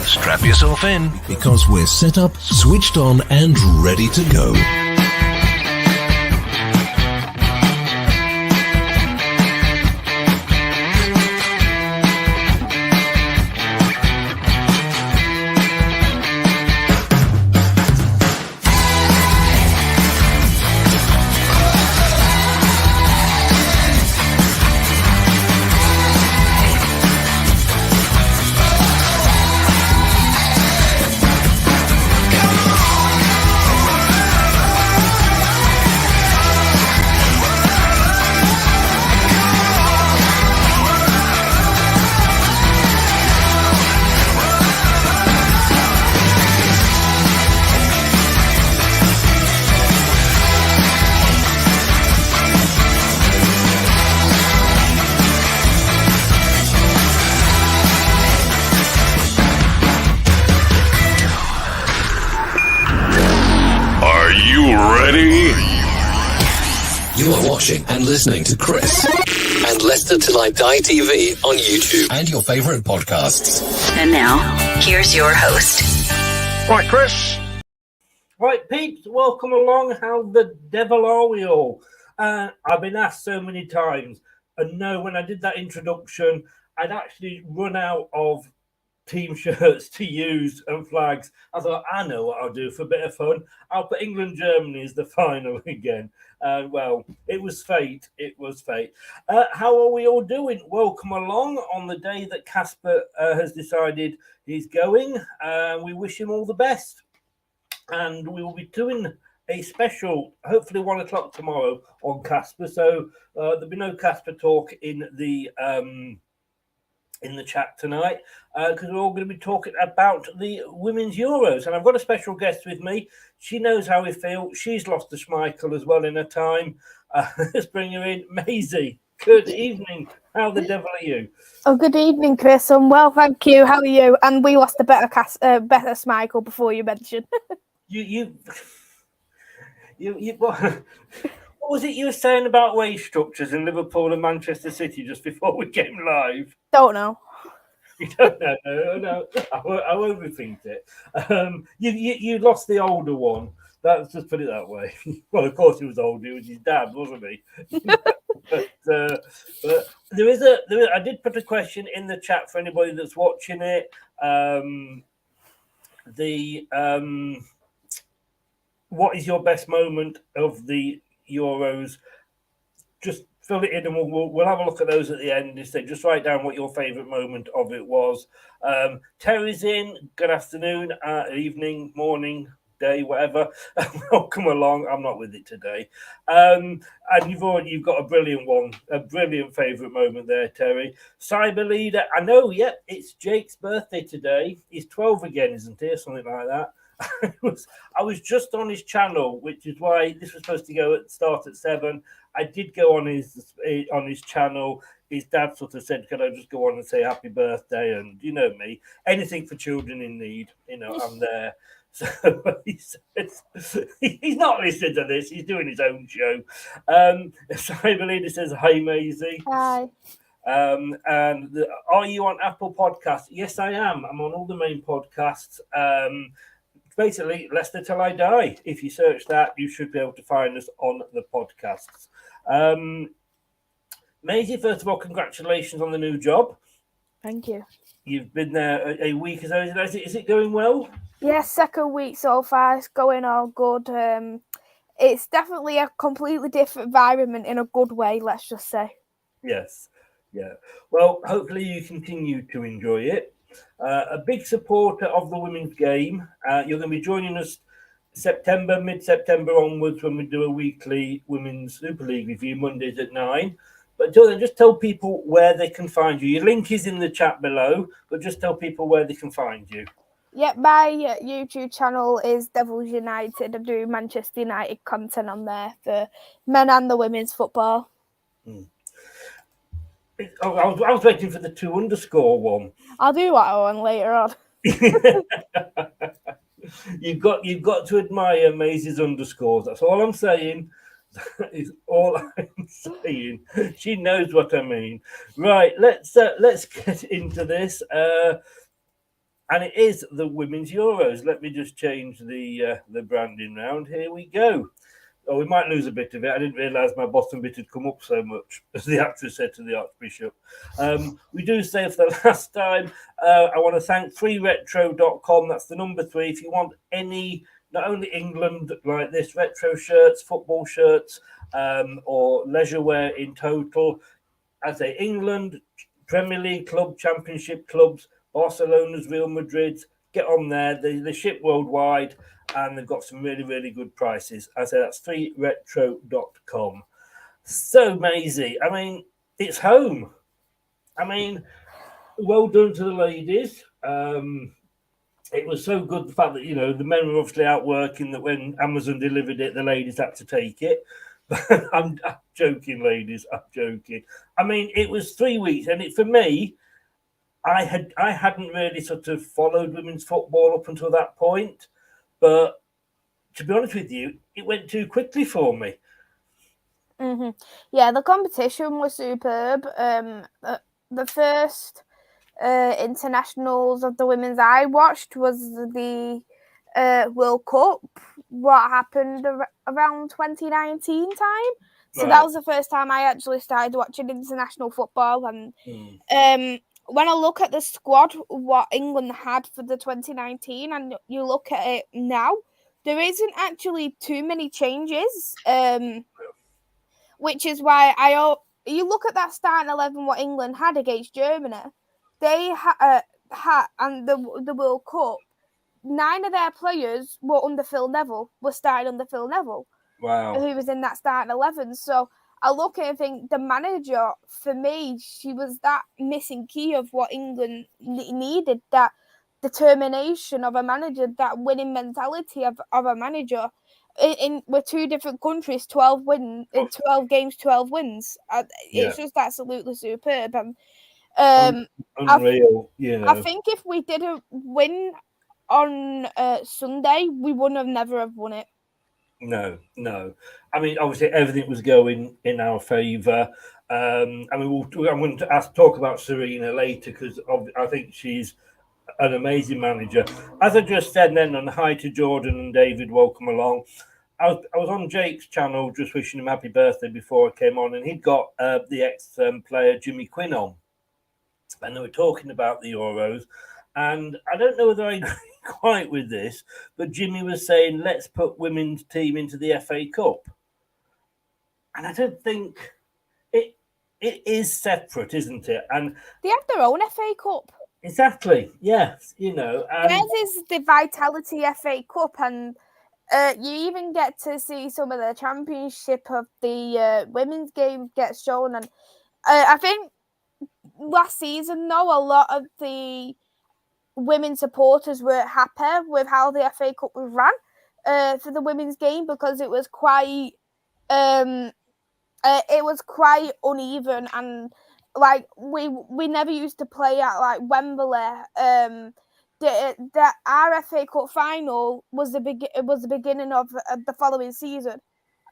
Strap yourself in, because we're set up, switched on, and ready to go. And listening to Chris and Leicester LTIDtv on YouTube and your favourite podcasts. And now, here's your host. Right, Chris. Right, peeps, welcome along. How the devil are we all? I've been asked so many times, and no, when I did that introduction, I'd actually run out of team shirts to use and flags. I thought, I know what I'll do for a bit of fun. I'll put England-Germany as the final again. Well, it was fate. It was fate. How are we all doing? Welcome along on the day that Casper has decided he's going. We wish him all the best. And we will be doing a special, hopefully 1 o'clock tomorrow on Casper. So there'll be no Casper talk in the chat tonight, because we're all going to be talking about the Women's Euros. And I've got a special guest with me. She knows how we feel. She's lost a Schmeichel as well in her time. Let's bring her in. Maisy, good evening. How the devil are you? Oh, good evening, Chris. I'm well, thank you. How are you? And we lost a better Schmeichel before you mentioned. you what was it you were saying about wage structures in Liverpool and Manchester City just before we came live? Don't know. You don't know? No. I won't repeat it. You lost the older one. Let's just put it that way. Well, of course he was old. He was his dad, wasn't he? but there is I did put a question in the chat for anybody that's watching it. What is your best moment of the Euros? Just fill it in, and we'll have a look at those at the end. Instead, just write down what your favourite moment of it was. Terry's in. Good afternoon, evening, morning, day, whatever. Welcome along. I'm not with it today. And you've got a brilliant one, a brilliant favourite moment there, Terry. Cyber Leader. I know. Yep, it's Jake's birthday today. He's 12 again, isn't he? Something like that. I was just on his channel, which is why this was supposed to start at 7. I did go on his channel. His dad sort of said, "Can I just go on and say happy birthday?" And you know me, anything for children in need, I'm there. So he says he's not listening to this. He's doing his own show. Cyber Leader says, "Hi, Maisy." Hi. Are you on Apple Podcasts? Yes, I am. I'm on all the main podcasts. Basically, Leicester Till I Die. If you search that, you should be able to find us on the podcasts. Maisy, first of all, congratulations on the new job. Thank you. You've been there a week or so. Is it going well? Yes, second week so far. It's going all good. It's definitely a completely different environment in a good way, let's just say. Yes. Yeah. Well, hopefully you continue to enjoy it. A big supporter of the women's game. You're going to be joining us mid-September onwards, when we do a weekly Women's Super League review, Mondays at 9. But until then, just tell people where they can find you. Your link is in the chat below, but just tell people where they can find you. Yeah, my YouTube channel is Devils United. I do Manchester United content on there for men and the women's football. I was waiting for the 2_ one. I'll do that one later on. You've got to admire Maisy's underscores. That's all I'm saying. That is all I'm saying. She knows what I mean. Right, let's get into this. and it is the Women's Euros. Let me just change the branding round. Here we go. Oh, we might lose a bit of it. I didn't realise my bottom bit had come up so much, as the actress said to the Archbishop. We do say for the last time, I want to thank 3retro.com. That's the number 3. If you want any, not only England like this, retro shirts, football shirts, or leisure wear in total, I say England, Premier League club, Championship clubs, Barcelona's, Real Madrid's, get on there. They ship worldwide, and they've got some really, really good prices. I say that's 3retro.com. So, Maisy, I mean, it's home. I mean, well done to the ladies. It was so good, the fact that, you know, the men were obviously out working, that when Amazon delivered it, the ladies had to take it. I'm joking, ladies. I'm joking. I mean, it was 3 weeks, and for me, I hadn't really sort of followed women's football up until that point. But to be honest with you, it went too quickly for me. Mm-hmm. Yeah, the competition was superb. The first internationals of the women's I watched was the World Cup. What happened around 2019 time? So Right. that was the first time I actually started watching international football. And when I look at the squad, what England had for the 2019, and you look at it now, there isn't actually too many changes. Which is why you look at that starting 11 what England had against Germany. They had and the World Cup, 9 of their players were under Phil Neville, were starting under Phil Neville. Wow. Who was in that starting 11. So I look at it and think the manager, for me, she was that missing key of what England needed, that determination of a manager, that winning mentality of a manager. With 2 different countries, 12 games, 12 wins. It's just absolutely superb. And unreal, you know. I think if we didn't win on Sunday, we wouldn't have never have won it. No. I mean, obviously, everything was going in our favour. I mean, I'm going to talk about Serena later, because I think she's an amazing manager. As I just said then, on hi to Jordan and David, welcome along. I was on Jake's channel just wishing him happy birthday before I came on, and he'd got the ex-player Jimmy Quinn on, and they were talking about the Euros. And I don't know whether I agree quite with this, but Jimmy was saying, let's put women's team into the FA Cup. And I don't think it is separate, isn't it? And they have their own FA Cup. Exactly, yes, you know. Theirs is the Vitality FA Cup, and you even get to see some of the championship of the women's game get shown. And I think last season, though, a lot of the women supporters were happy with how the FA Cup was ran for the women's game, because it was quite uneven, and like we never used to play at like Wembley. Our FA Cup final was the beginning of the following season,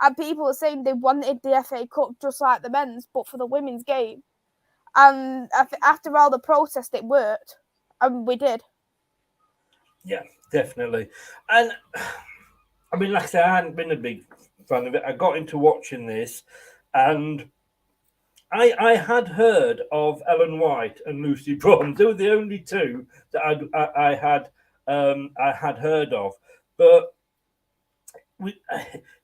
and people were saying they wanted the FA Cup just like the men's, but for the women's game. And after all the protest, it worked, and we did. Yeah, definitely. And I mean, like I said, I hadn't been a big fan of it. I got into watching this, and I had heard of Ellen White and Lucy Bronze. They were the only 2 that I had heard of. But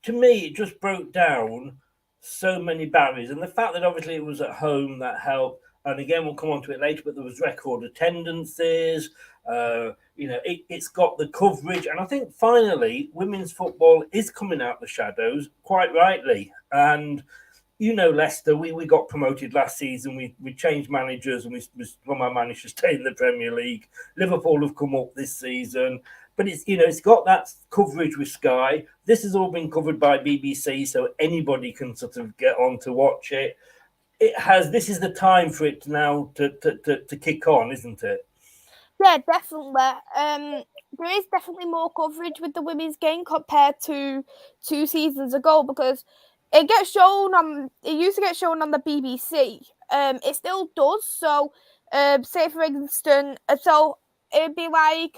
to me, it just broke down so many barriers, and the fact that obviously it was at home, that helped. And again, we'll come on to it later, but there was record attendances. It's got the coverage, and I think finally women's football is coming out the shadows, quite rightly. And you know, Leicester, we got promoted last season. We changed managers, and we somehow managed to stay in the Premier League. Liverpool have come up this season, but it's got that coverage with Sky. This has all been covered by BBC, so anybody can sort of get on to watch it. This is the time for it now to kick on, isn't it? Yeah, definitely. There is definitely more coverage with the women's game compared to 2 seasons ago, because it gets shown on. It used to get shown on the BBC. It still does. So, say for instance, it'd be like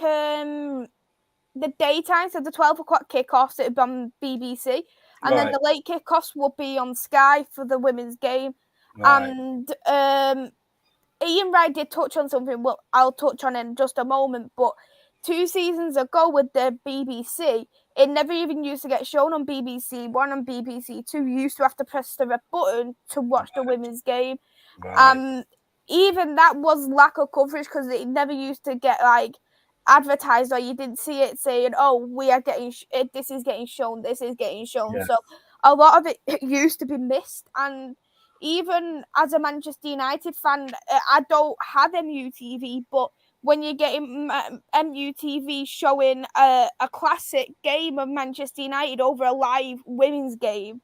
the daytime, so the 12 o'clock kickoffs, it'd be on BBC, and then the late kickoffs would be on Sky for the women's game. And Ian Wright did touch on something. Well, I'll touch on in just a moment. But 2 seasons ago with the BBC, it never even used to get shown on BBC One and BBC Two. You used to have to press the red button to watch the women's game. Even that was lack of coverage because it never used to get like advertised, or you didn't see it saying, "Oh, we are getting this is getting shown, this is getting shown." Yeah. So a lot of it used to be missed. And even as a Manchester United fan, I don't have MUTV, but when you're getting MUTV showing a classic game of Manchester United over a live women's game,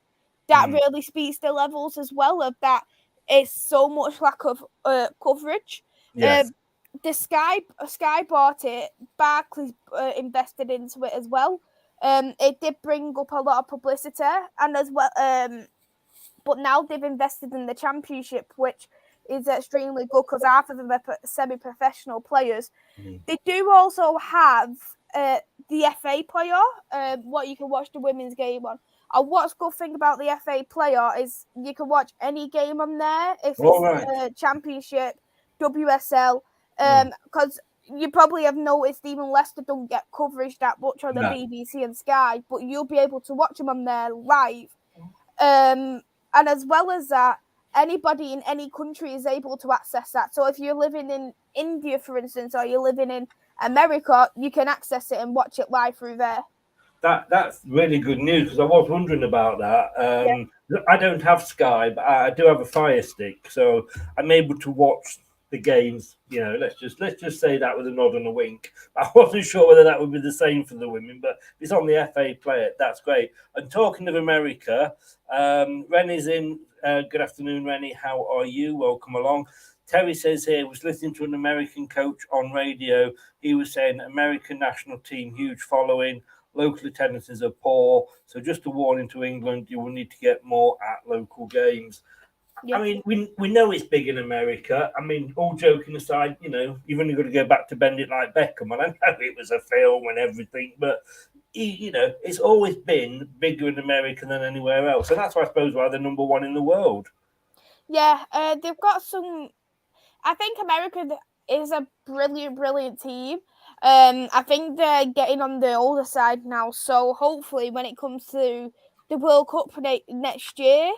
that really speaks to levels as well of that. It's so much lack of coverage. Yes. The Sky bought it. Barclays invested into it as well. It did bring up a lot of publicity, and as well, but now they've invested in the Championship, which is extremely good because half of them are semi-professional players. They do also have the FA player, what you can watch the women's game on. And what's good thing about the FA player is you can watch any game on there if it's Championship, WSL, because you probably have noticed even Leicester don't get coverage that much on the BBC and Sky, but you'll be able to watch them on there live. And as well as that, anybody in any country is able to access that. So if you're living in India, for instance, or you're living in America, you can access it and watch it live through there. That's really good news because I was wondering about that. I don't have Sky, but I do have a Fire Stick, so I'm able to watch the games. You know, let's just say that with a nod and a wink. I wasn't sure whether that would be the same for the women, but if it's on the FA player, that's great. And talking of America, Rennie's in. Good afternoon, Rennie. How are you? Welcome along. Terry says here, was listening to an American coach on radio. He was saying American national team, huge following. Local attendances are poor. So just a warning to England, you will need to get more at local games. Yeah. I mean, we know it's big in America. I mean, all joking aside, you know, you've only got to go back to Bend It Like Beckham. And I know it was a film and everything, but, you know, it's always been bigger in America than anywhere else. And that's, I suppose, why they're number one in the world. Yeah, they've got some... I think America is a brilliant team. I think they're getting on the older side now. So hopefully when it comes to the World Cup next year,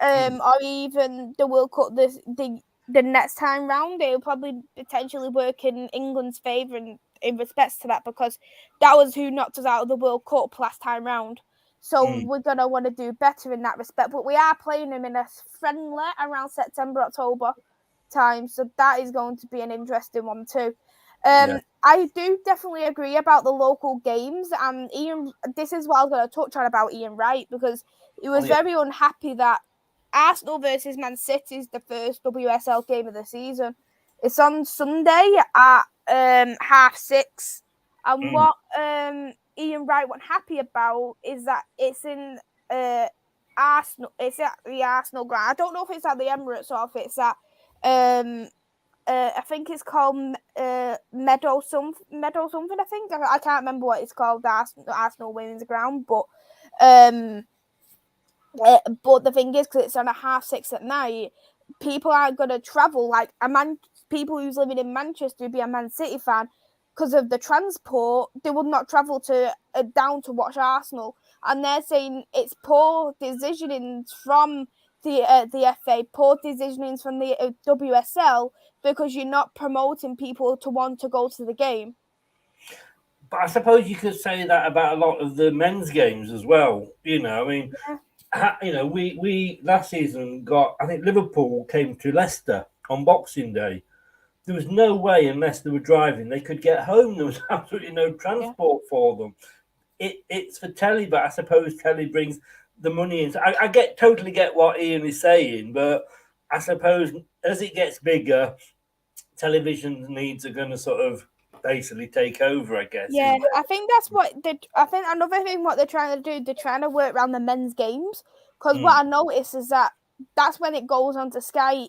or even the World Cup the next time round, it'll probably potentially work in England's favour in respects to that, because that was who knocked us out of the World Cup last time round. So we're going to want to do better in that respect. But we are playing them in a friendly around September, October time. So that is going to be an interesting one too. I do definitely agree about the local games. And Ian, this is what I was going to touch on about Ian Wright, because he was very unhappy that Arsenal versus Man City is the first WSL game of the season. It's on Sunday at 6:30. And what Ian Wright wasn't happy about is that it's in Arsenal. It's at the Arsenal ground. I don't know if it's at the Emirates or if it's at I think it's called Meadow something. I think I can't remember what it's called. The Arsenal women's ground, but the thing is, because it's on at 6:30 at night, people aren't going to travel. Like people who's living in Manchester, be a Man City fan, because of the transport, they would not travel to down to watch Arsenal, and they're saying it's poor decisioning from the FA, poor decisioning from the WSL, because you're not promoting people to want to go to the game. But I suppose you could say that about a lot of the men's games as well. You know, I mean, you know, we last season I think Liverpool came to Leicester on Boxing Day. There was no way, unless they were driving, they could get home. There was absolutely no transport for them. It's for telly, but I suppose telly brings the money in. So I totally get what Ian is saying, but I suppose as it gets bigger, television needs are going to sort of basically take over, I guess. Yeah, I think that's what I think another thing what they're trying to do, they're trying to work around the men's games, because what I noticed is that's when it goes on to Sky.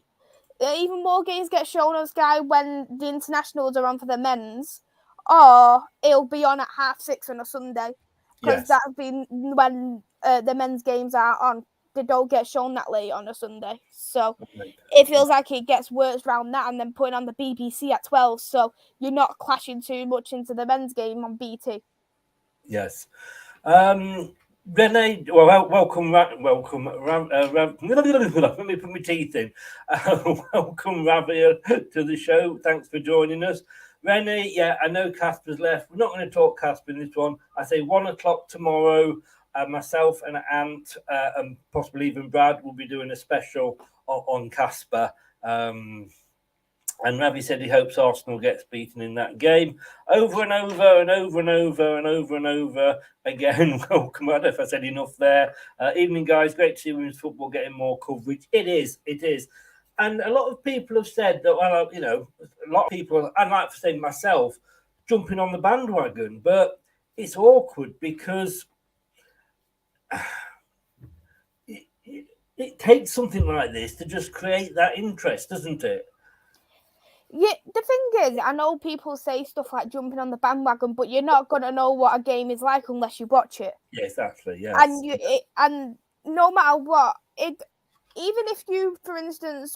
Even more games get shown on Sky when the internationals are on for the men's. or it'll be on at 6:30 on a Sunday, because Yes. that'll be when the men's games are on. They don't get shown that late on a Sunday, so Right. it feels like it gets worse around that, and then putting on the BBC at 12, so you're not clashing too much into the men's game on BT. Yes. Renee, well, welcome. Let me put my teeth in. Welcome, Ravia, to the show. Thanks for joining us. Renee, yeah, I know Casper's left. We're not going to talk Casper in this one. I say 1 o'clock tomorrow. Myself and Ant, and possibly even Brad, will be doing a special on Casper. And Ravi said he hopes Arsenal gets beaten in that game over and over and over and over and over and over again. Welcome. I don't know if I said enough there. Evening, guys. Great to see women's football getting more coverage. It is. And a lot of people have said that, well, you know, a lot of people, I'd like to say myself, jumping on the bandwagon, but it's awkward because it takes something like this to just create that interest, doesn't it? Yeah, the thing is, I know people say stuff like jumping on the bandwagon, but you're not going to know what a game is like unless you watch it. Yeah, exactly. Yes. And no matter what, even if you, for instance,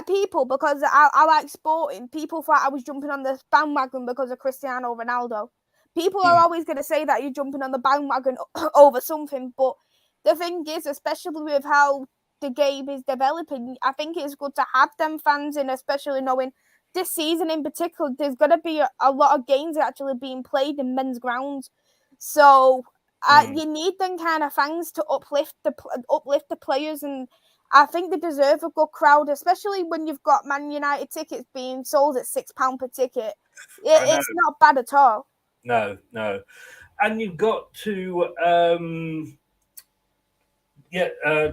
people, because I like sporting, people thought I was jumping on the bandwagon because of Cristiano Ronaldo. People are always going to say that you're jumping on the bandwagon over something, but the thing is, especially with how the game is developing, I think it's good to have them fans in, especially knowing this season in particular, there's going to be a lot of games actually being played in men's grounds. So you need them kind of fans to uplift the players, and I think they deserve a good crowd, especially when you've got Man United tickets being sold at £6 per ticket. It's not bad at all. No. And you've got to...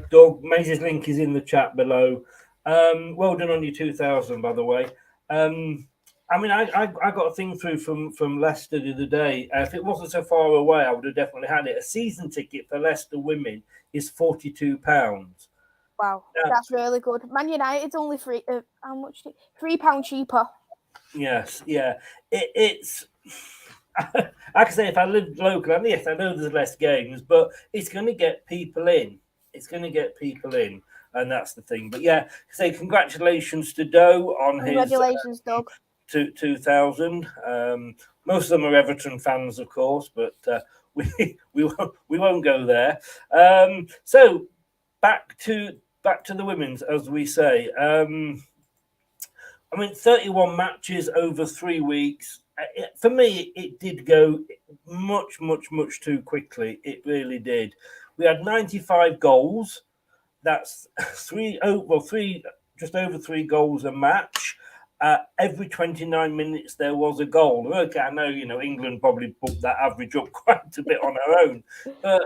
Doug, Maisy's link is in the chat below. Well done on your 2000, by the way. I mean, I got a thing through from Leicester the other day. If it wasn't so far away, I would have definitely had it. A season ticket for Leicester women is £42. Wow, that's really good. Man United's only how much? £3 cheaper. Yes, yeah. It's... I can say if I lived locally, and yes, I know there's less games, but it's going to get people in. And that's the thing. But yeah, say congratulations to Doe on congratulations, Doug. 2000. Most of them are Everton fans, of course, but we won't go there. So back to the women's, as we say. I mean, 31 matches over 3 weeks. For me, it did go much too quickly. It really did. We had 95 goals. That's just over 3 goals a match. Every 29 minutes there was a goal. Okay, I know, England probably bumped that average up quite a bit on our own, but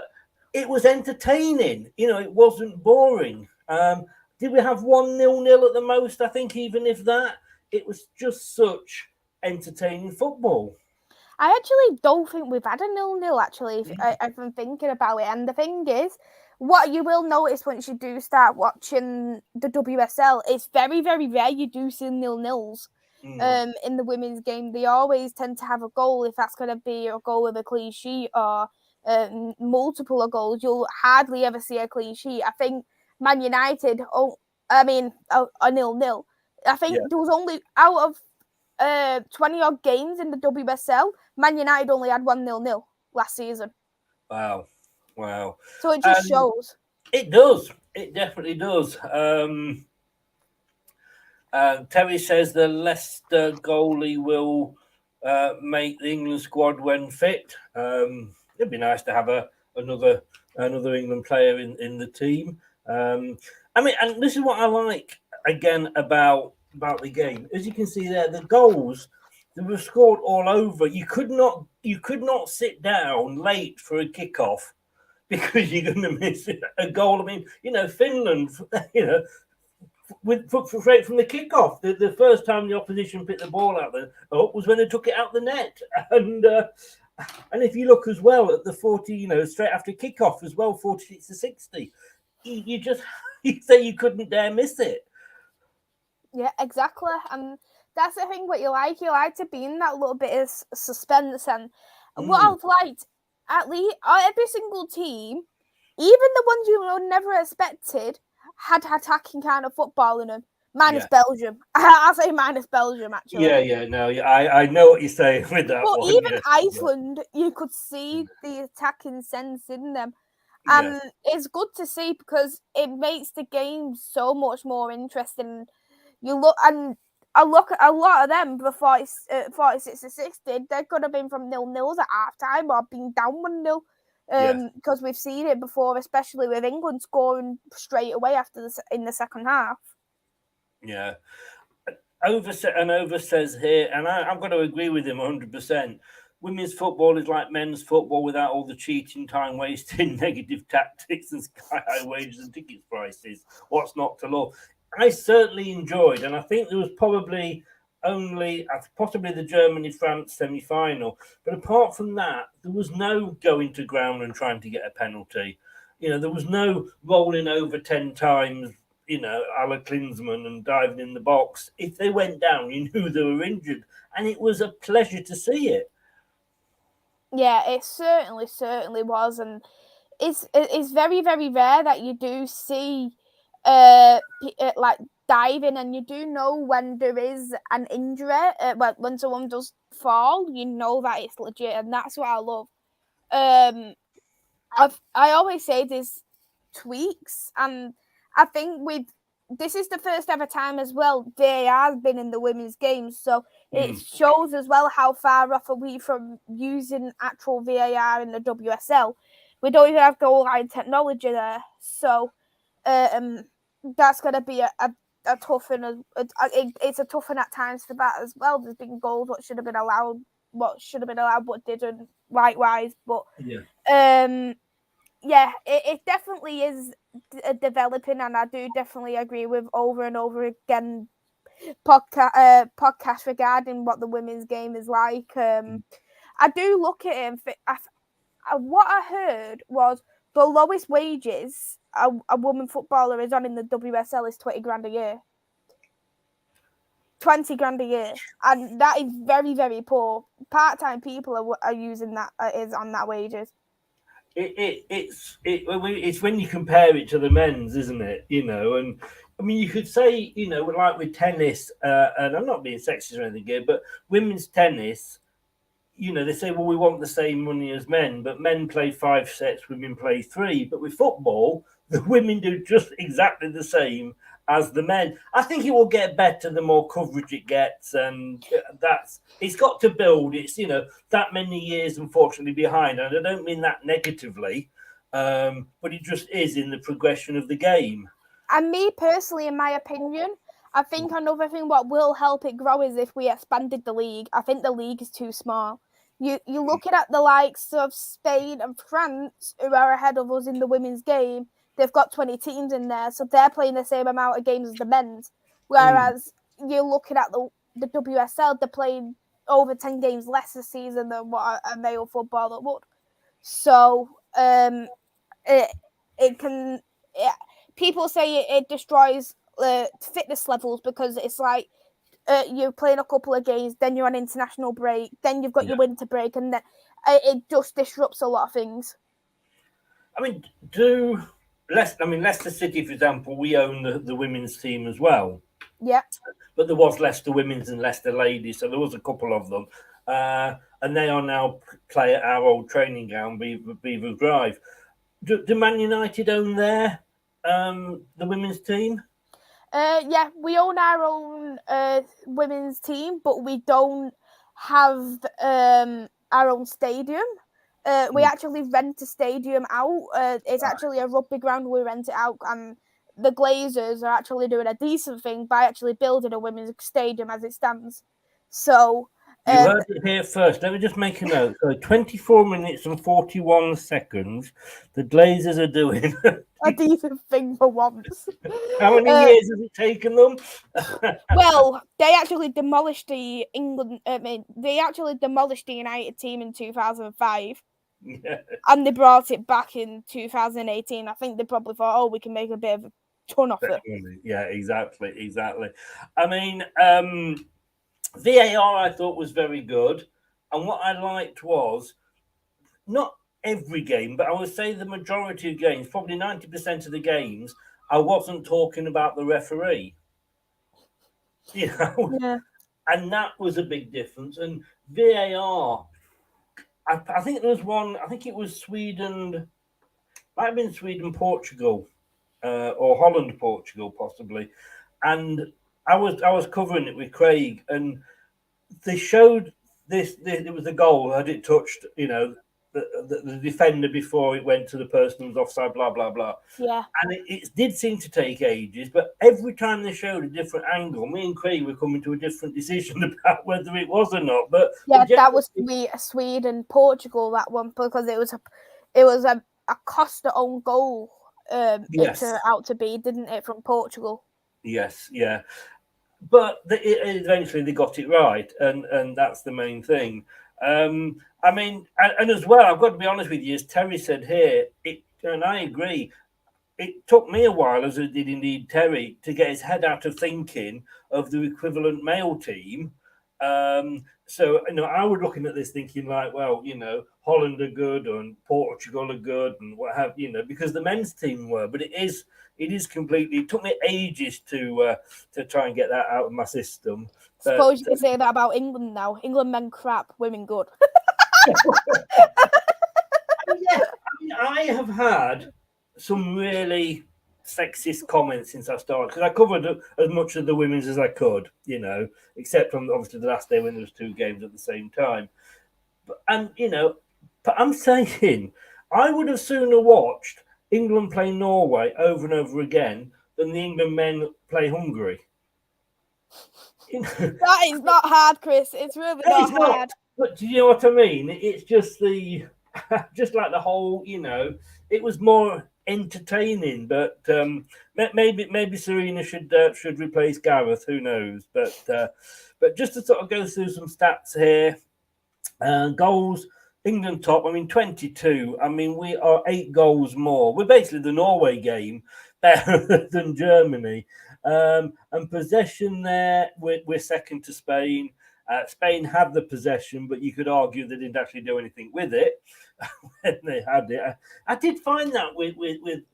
it was entertaining. It wasn't boring. Did we have 1-0 at the most? I think even if that, it was just such entertaining football. I actually don't think we've had a 0-0, actually, if I'm thinking about it. And the thing is, what you will notice once you do start watching the WSL, it's very, very rare you do see 0-0s in the women's game. They always tend to have a goal, if that's going to be a goal with a clean sheet or multiple goals. You'll hardly ever see a clean sheet. I think Man United, a 0-0. I think there was only out of 20 odd games in the WSL, Man United only had 1 0-0 last season. Wow. So it just shows. It does. It definitely does. Terry says the Leicester goalie will make the England squad when fit. It'd be nice to have another England player in the team. I mean, and this is what I like again about the game. As you can see there, the goals that were scored all over. You could not sit down late for a kickoff because you're going to miss a goal. I mean, Finland, with straight from the kickoff. The first time the opposition picked the ball out there was when they took it out the net. And if you look as well at the 40, straight after kickoff as well, 46-60, you say you couldn't dare miss it. Yeah, exactly. And That's the thing. What you like to be in that little bit of suspense, and what I've liked at least every single team, even the ones you would never expected, had attacking kind of football in them. Minus Belgium. I say minus Belgium, actually. I know what you're saying with that but one. Even Iceland, you could see the attacking sense in them. And it's good to see because it makes the game so much more interesting. You look I look at a lot of them before 46 to 60. They could have been from 0-0s at half time or been down 1-0. Because we've seen it before, especially with England scoring straight away in the second half. Yeah. Over says here, and I'm going to agree with him 100%. Women's football is like men's football without all the cheating, time wasting, negative tactics, and sky high wages and ticket prices. What's not to love? I certainly enjoyed, and I think there was probably only possibly the Germany-France semi-final. But apart from that, there was no going to ground and trying to get a penalty. There was no rolling over 10 times, a la Klinsmann and diving in the box. If they went down, you knew they were injured. And it was a pleasure to see it. Yeah, it certainly was. And it's very, very rare that you do see like diving, and you do know when there is an injury, when someone does fall, you know that it's legit, and that's what I love. I always say there's tweaks, and I think this is the first ever time as well VAR has been in the women's games, so it shows as well how far off are we from using actual VAR in the WSL. We don't even have goal line technology there, so that's going to be a tough one. It's a tough one at times for that as well. There's been goals what should have been allowed, but didn't, likewise. But it definitely is developing, and I do definitely agree with over and over again podcast regarding what the women's game is like. I do look at it, and what I heard was the lowest wages a woman footballer is on in the WSL is 20 grand a year. 20 grand a year, and that is very, very poor. Part-time people are using that is on that wages. It's when you compare it to the men's, isn't it? And I mean, you could say, like with tennis, and I'm not being sexist or anything here, but women's tennis, they say, well, we want the same money as men, but men play 5 sets, women play 3. But with football, the women do just exactly the same as the men. I think it will get better the more coverage it gets, and it's got to build. It's that many years unfortunately behind, and I don't mean that negatively, but it just is in the progression of the game. And me personally, in my opinion, I think another thing what will help it grow is if we expanded the league. I think the league is too small. You're looking at the likes of Spain and France, who are ahead of us in the women's game. They've got 20 teams in there, so they're playing the same amount of games as the men's. Whereas you're looking at the WSL, they're playing over 10 games less this season than what a male footballer would. So people say it destroys fitness levels because it's like you're playing a couple of games, then you're on international break, then you've got your winter break, and then it just disrupts a lot of things. I mean, Leicester City, for example, we own the women's team as well. Yeah. But there was Leicester Women's and Leicester Ladies, so there was a couple of them. And they are now play at our old training ground, Beaver Drive. Do Man United own the women's team? Yeah, we own our own women's team, but we don't have our own stadium. We actually rent a stadium out. It's actually a rugby ground. We rent it out, and the Glazers are actually doing a decent thing by actually building a women's stadium as it stands. So you heard it here first. Let me just make a note. So 24 minutes and 41 seconds. The Glazers are doing a decent thing for once. How many years has it taken them? Well, they actually demolished the United team in 2005. Yeah. And they brought it back in 2018. I think they probably thought, we can make a bit of a ton off it. Yeah, exactly. I mean, VAR I thought was very good, and what I liked was not every game, but I would say the majority of games, probably 90% of the games, I wasn't talking about the referee. You know, Yeah. and that was a big difference. And VAR, I think there was one. I think it was Sweden. Might have been Sweden, Portugal, or Holland, Portugal, possibly. And I was covering it with Craig, and they showed this. It was a goal. Had it touched, the defender before it went to the person who was offside? Blah blah blah. Yeah. And it did seem to take ages, but every time they showed a different angle, me and Craig were coming to a different decision about whether it was or not. But yeah, that was Sweden, Portugal, that one, because it was a Costa own goal. It turned out to be, didn't it, from Portugal? Yes, yeah. But eventually they got it right, and that's the main thing. I mean, and as well, I've got to be honest with you, as Terry said here, and I agree, it took me a while, as it did indeed Terry, to get his head out of thinking of the equivalent male team. So, I was looking at this thinking like, well, Holland are good and Portugal are good and what have because the men's team were, but it is completely. It took me ages to try and get that out of my system. Suppose you could say that about England now. England men crap, women good. Yeah, I have had some really sexist comments since I started, because I covered as much of the women's as I could, except from obviously the last day when there was 2 games at the same time. But I'm saying I would have sooner watched England play Norway over and over again than the England men play Hungary. That is not hard, Chris. It's really not hard. But do you know what I mean? It's just just like the whole, it was more entertaining. But maybe Serena should replace Gareth. Who knows? But just to sort of go through some stats here, goals. England top. 22. We are 8 goals more. We're basically the Norway game better than Germany. And possession there, we're second to Spain. Spain had the possession, but you could argue they didn't actually do anything with it when they had it. I did find that with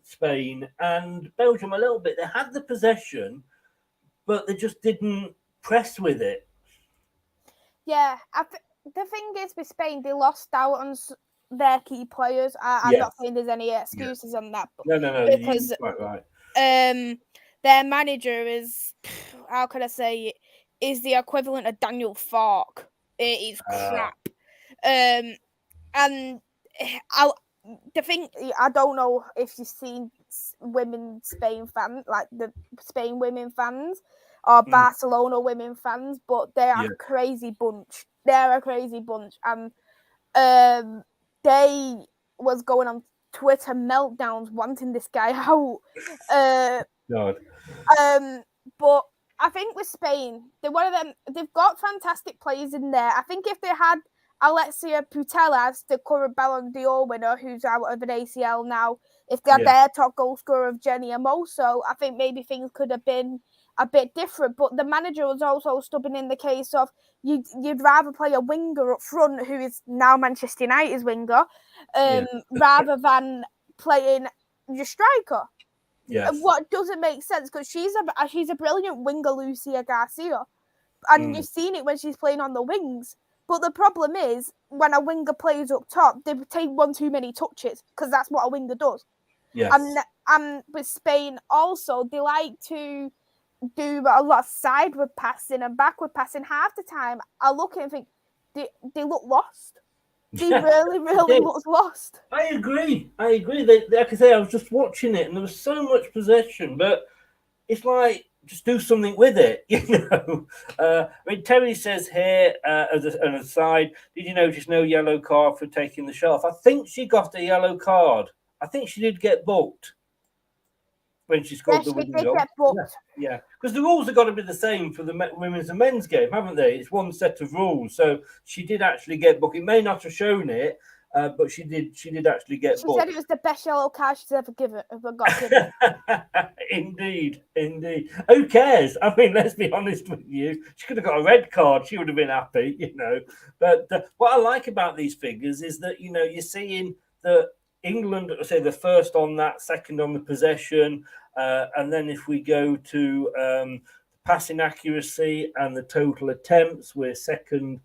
Spain and Belgium a little bit. They had the possession, but they just didn't press with it. Yeah, the thing is with Spain, they lost out on their key players. I'm not saying there's any excuses on that. But no, because you're quite right. Their manager is, how can I say it, is the equivalent of Daniel Fark. It is crap. And the thing, I don't know if you've seen women Spain fans, like the Spain women fans or Barcelona women fans, but they are a crazy bunch. They're a crazy bunch. And they was going on Twitter meltdowns wanting this guy out. God. But I think with Spain, they're one of them. They've got fantastic players in there. I think if they had Alexia Putellas, the current Ballon d'Or winner, who's out of an ACL now, if they had their top goal scorer of Jenny Amoso, I think maybe things could have been a bit different. But the manager was also stubborn in the case of you'd rather play a winger up front, who is now Manchester United's winger, rather than playing your striker. Yes. What doesn't make sense, because she's a brilliant winger, Lucia Garcia, and you've seen it when she's playing on the wings. But the problem is when a winger plays up top, they take one too many touches, because that's what a winger does. Yes. And with Spain also, they like to do a lot of sideward passing and backward passing. Half the time, I look and think they look lost. They really look lost. I agree. Like I say, I was just watching it, and there was so much possession, but it's like, just do something with it, Terry says here, as an aside, did you notice no yellow card for taking the shot off? I think she got a yellow card. I think she did get booked when she scored the winning goal. Get booked. Yeah, because the rules have got to be the same for the women's and men's game, haven't they? It's one set of rules. So she did actually get booked. It may not have shown it, but she did actually get booked. She said it was the best yellow card she's ever got given. Indeed. Who cares? I mean, let's be honest with you. She could have got a red card. She would have been happy, But what I like about these figures is that, you're seeing that England, say, the first on that, second on the possession. And then if we go to passing accuracy and the total attempts, we're second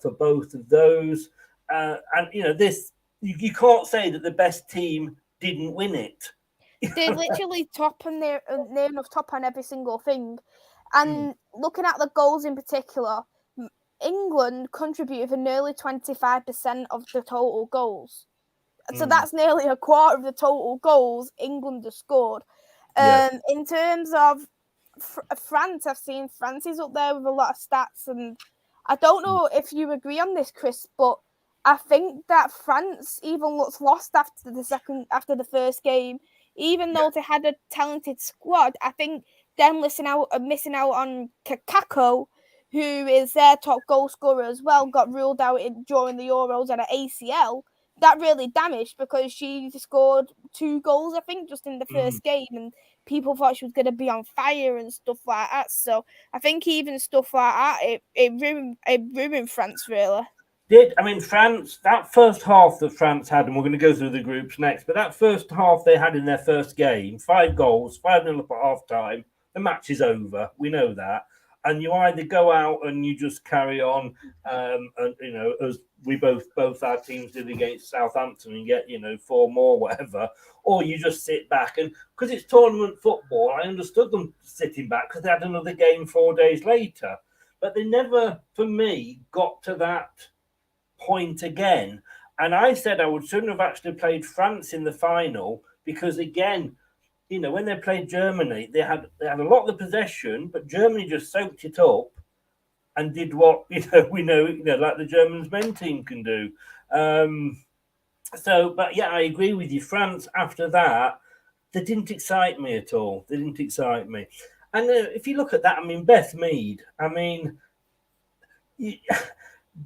for both of those. And, this, you can't say that the best team didn't win it. They're literally top and they're near enough top on every single thing. And looking at the goals in particular, England contributed for nearly 25% of the total goals. So that's nearly a quarter of the total goals England has scored. In terms of France, I've seen France is up there with a lot of stats, and I don't know if you agree on this, Chris, but I think that France even looks lost after the first game, even though they had a talented squad. I think them missing out on Kakako, who is their top goal scorer as well, got ruled out during the Euros and an ACL. That really damaged because she scored 2 goals, I think, just in the first game, and people thought she was going to be on fire and stuff like that. So I think even stuff like that, it ruined France, really. France, that first half that France had, and we're going to go through the groups next, but that first half they had in their first game, 5 goals, 5-0 up at half time, the match is over. We know that. And you either go out and you just carry on, and as we both our teams did against Southampton, and get 4 more, whatever, or you just sit back. And because it's tournament football, I understood them sitting back because they had another game 4 days later, but they never, for me, got to that point again. And I said I would sooner have actually played France in the final because, again, when they played Germany, they had a lot of the possession, but Germany just soaked it up and did what we know like the Germans men team can do. But yeah, I agree with you. France after that, they didn't excite me at all. They didn't excite me. And if you look at that, Beth Mead.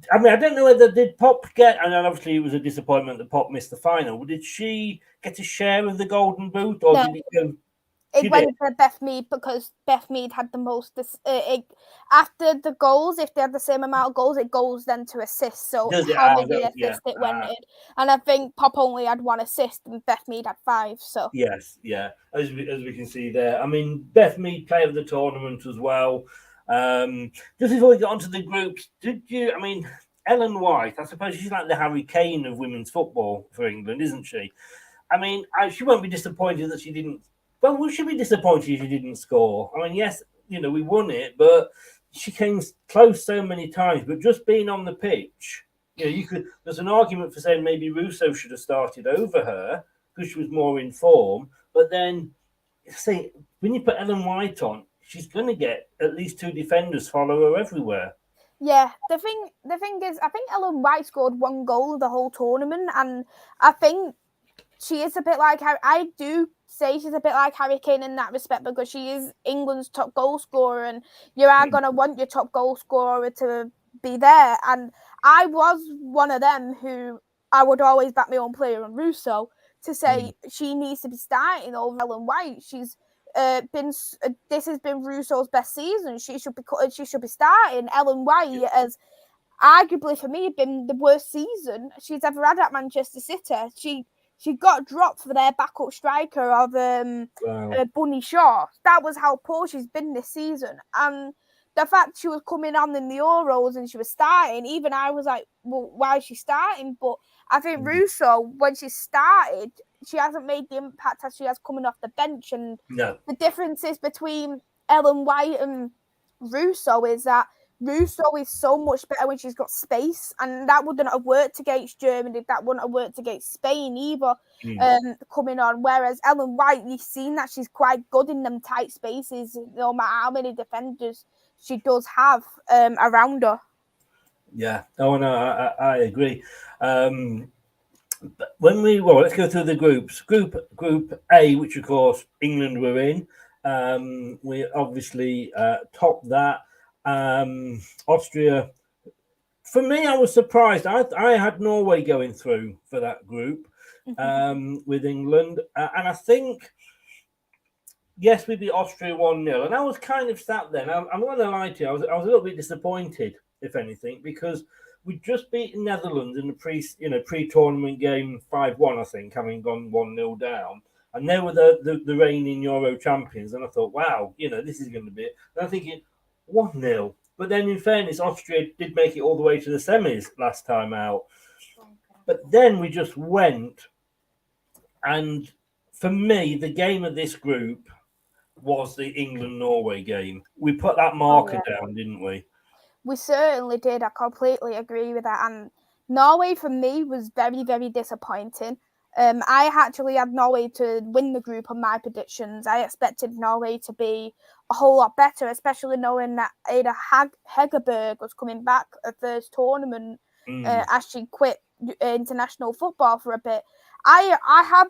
I don't know whether did Pop get, and obviously it was a disappointment that Pop missed the final. But did she get a share of the Golden Boot, or did it go? It went to Beth Mead because Beth Mead had the most. After the goals, if they had the same amount of goals, it goes then to assists. So how many assists it went in, and I think Pop only had 1 assist, and Beth Mead had 5. So yes, as we can see there. Beth Mead, player of the tournament as well. Just before we get onto the groups, did you? Ellen White, I suppose she's like the Harry Kane of women's football for England, isn't she? She won't be disappointed that she didn't. Well, we should be disappointed if she didn't score. Yes, we won it, but she came close so many times. But just being on the pitch, there's an argument for saying maybe Russo should have started over her because she was more in form. But then, when you put Ellen White on, she's going to get at least 2 defenders follow her everywhere. Yeah, the thing is, I think Ellen White scored 1 goal the whole tournament, and I think she is a bit like Harry. I do say she's a bit like Harry Kane in that respect because she is England's top goal scorer, and you are going to want your top goal scorer to be there. And I was one of them who I would always back my own player on Russo to say she needs to be starting over Ellen White. She's this has been Russo's best season. She should be starting. Ellen White has arguably for me been the worst season she's ever had at Manchester City. She got dropped for their backup striker of Bunny Shaw. That was how poor she's been this season. And the fact she was coming on in the Euros and she was starting, even I was like, well, why is she starting? But I think Russo, when she started, she hasn't made the impact as she has coming off the bench. And the differences between Ellen White and Russo is that Russo is so much better when she's got space, and that wouldn't have worked against Germany. That wouldn't have worked against Spain either, coming on. Whereas Ellen White, you've seen that she's quite good in them tight spaces, no matter how many defenders she does have around her. Yeah, I agree. Let's go through the groups. Group A, which of course England were in. We obviously topped that. Austria For me, I was surprised. I had Norway going through for that group with England. And I think, yes, we beat Austria 1-0. And I was kind of sat there. I'm not going to lie to you. I was a little bit disappointed, if anything, because we just beat Netherlands in the pre-tournament game 5-1, I think, having gone 1-0 down. And they were the reigning Euro champions. And I thought, wow, this is going to be it. And I'm thinking, 1-0. But then, in fairness, Austria did make it all the way to the semis last time out. But then we just went. And for me, the game of this group was the England-Norway game. We put that marker down, didn't we? We certainly did. I completely agree with that. And Norway, for me, was very, very disappointing. I actually had Norway to win the group on my predictions. I expected Norway to be a whole lot better, especially knowing that Ada Hegerberg was coming back at first tournament as she quit international football for a bit. I've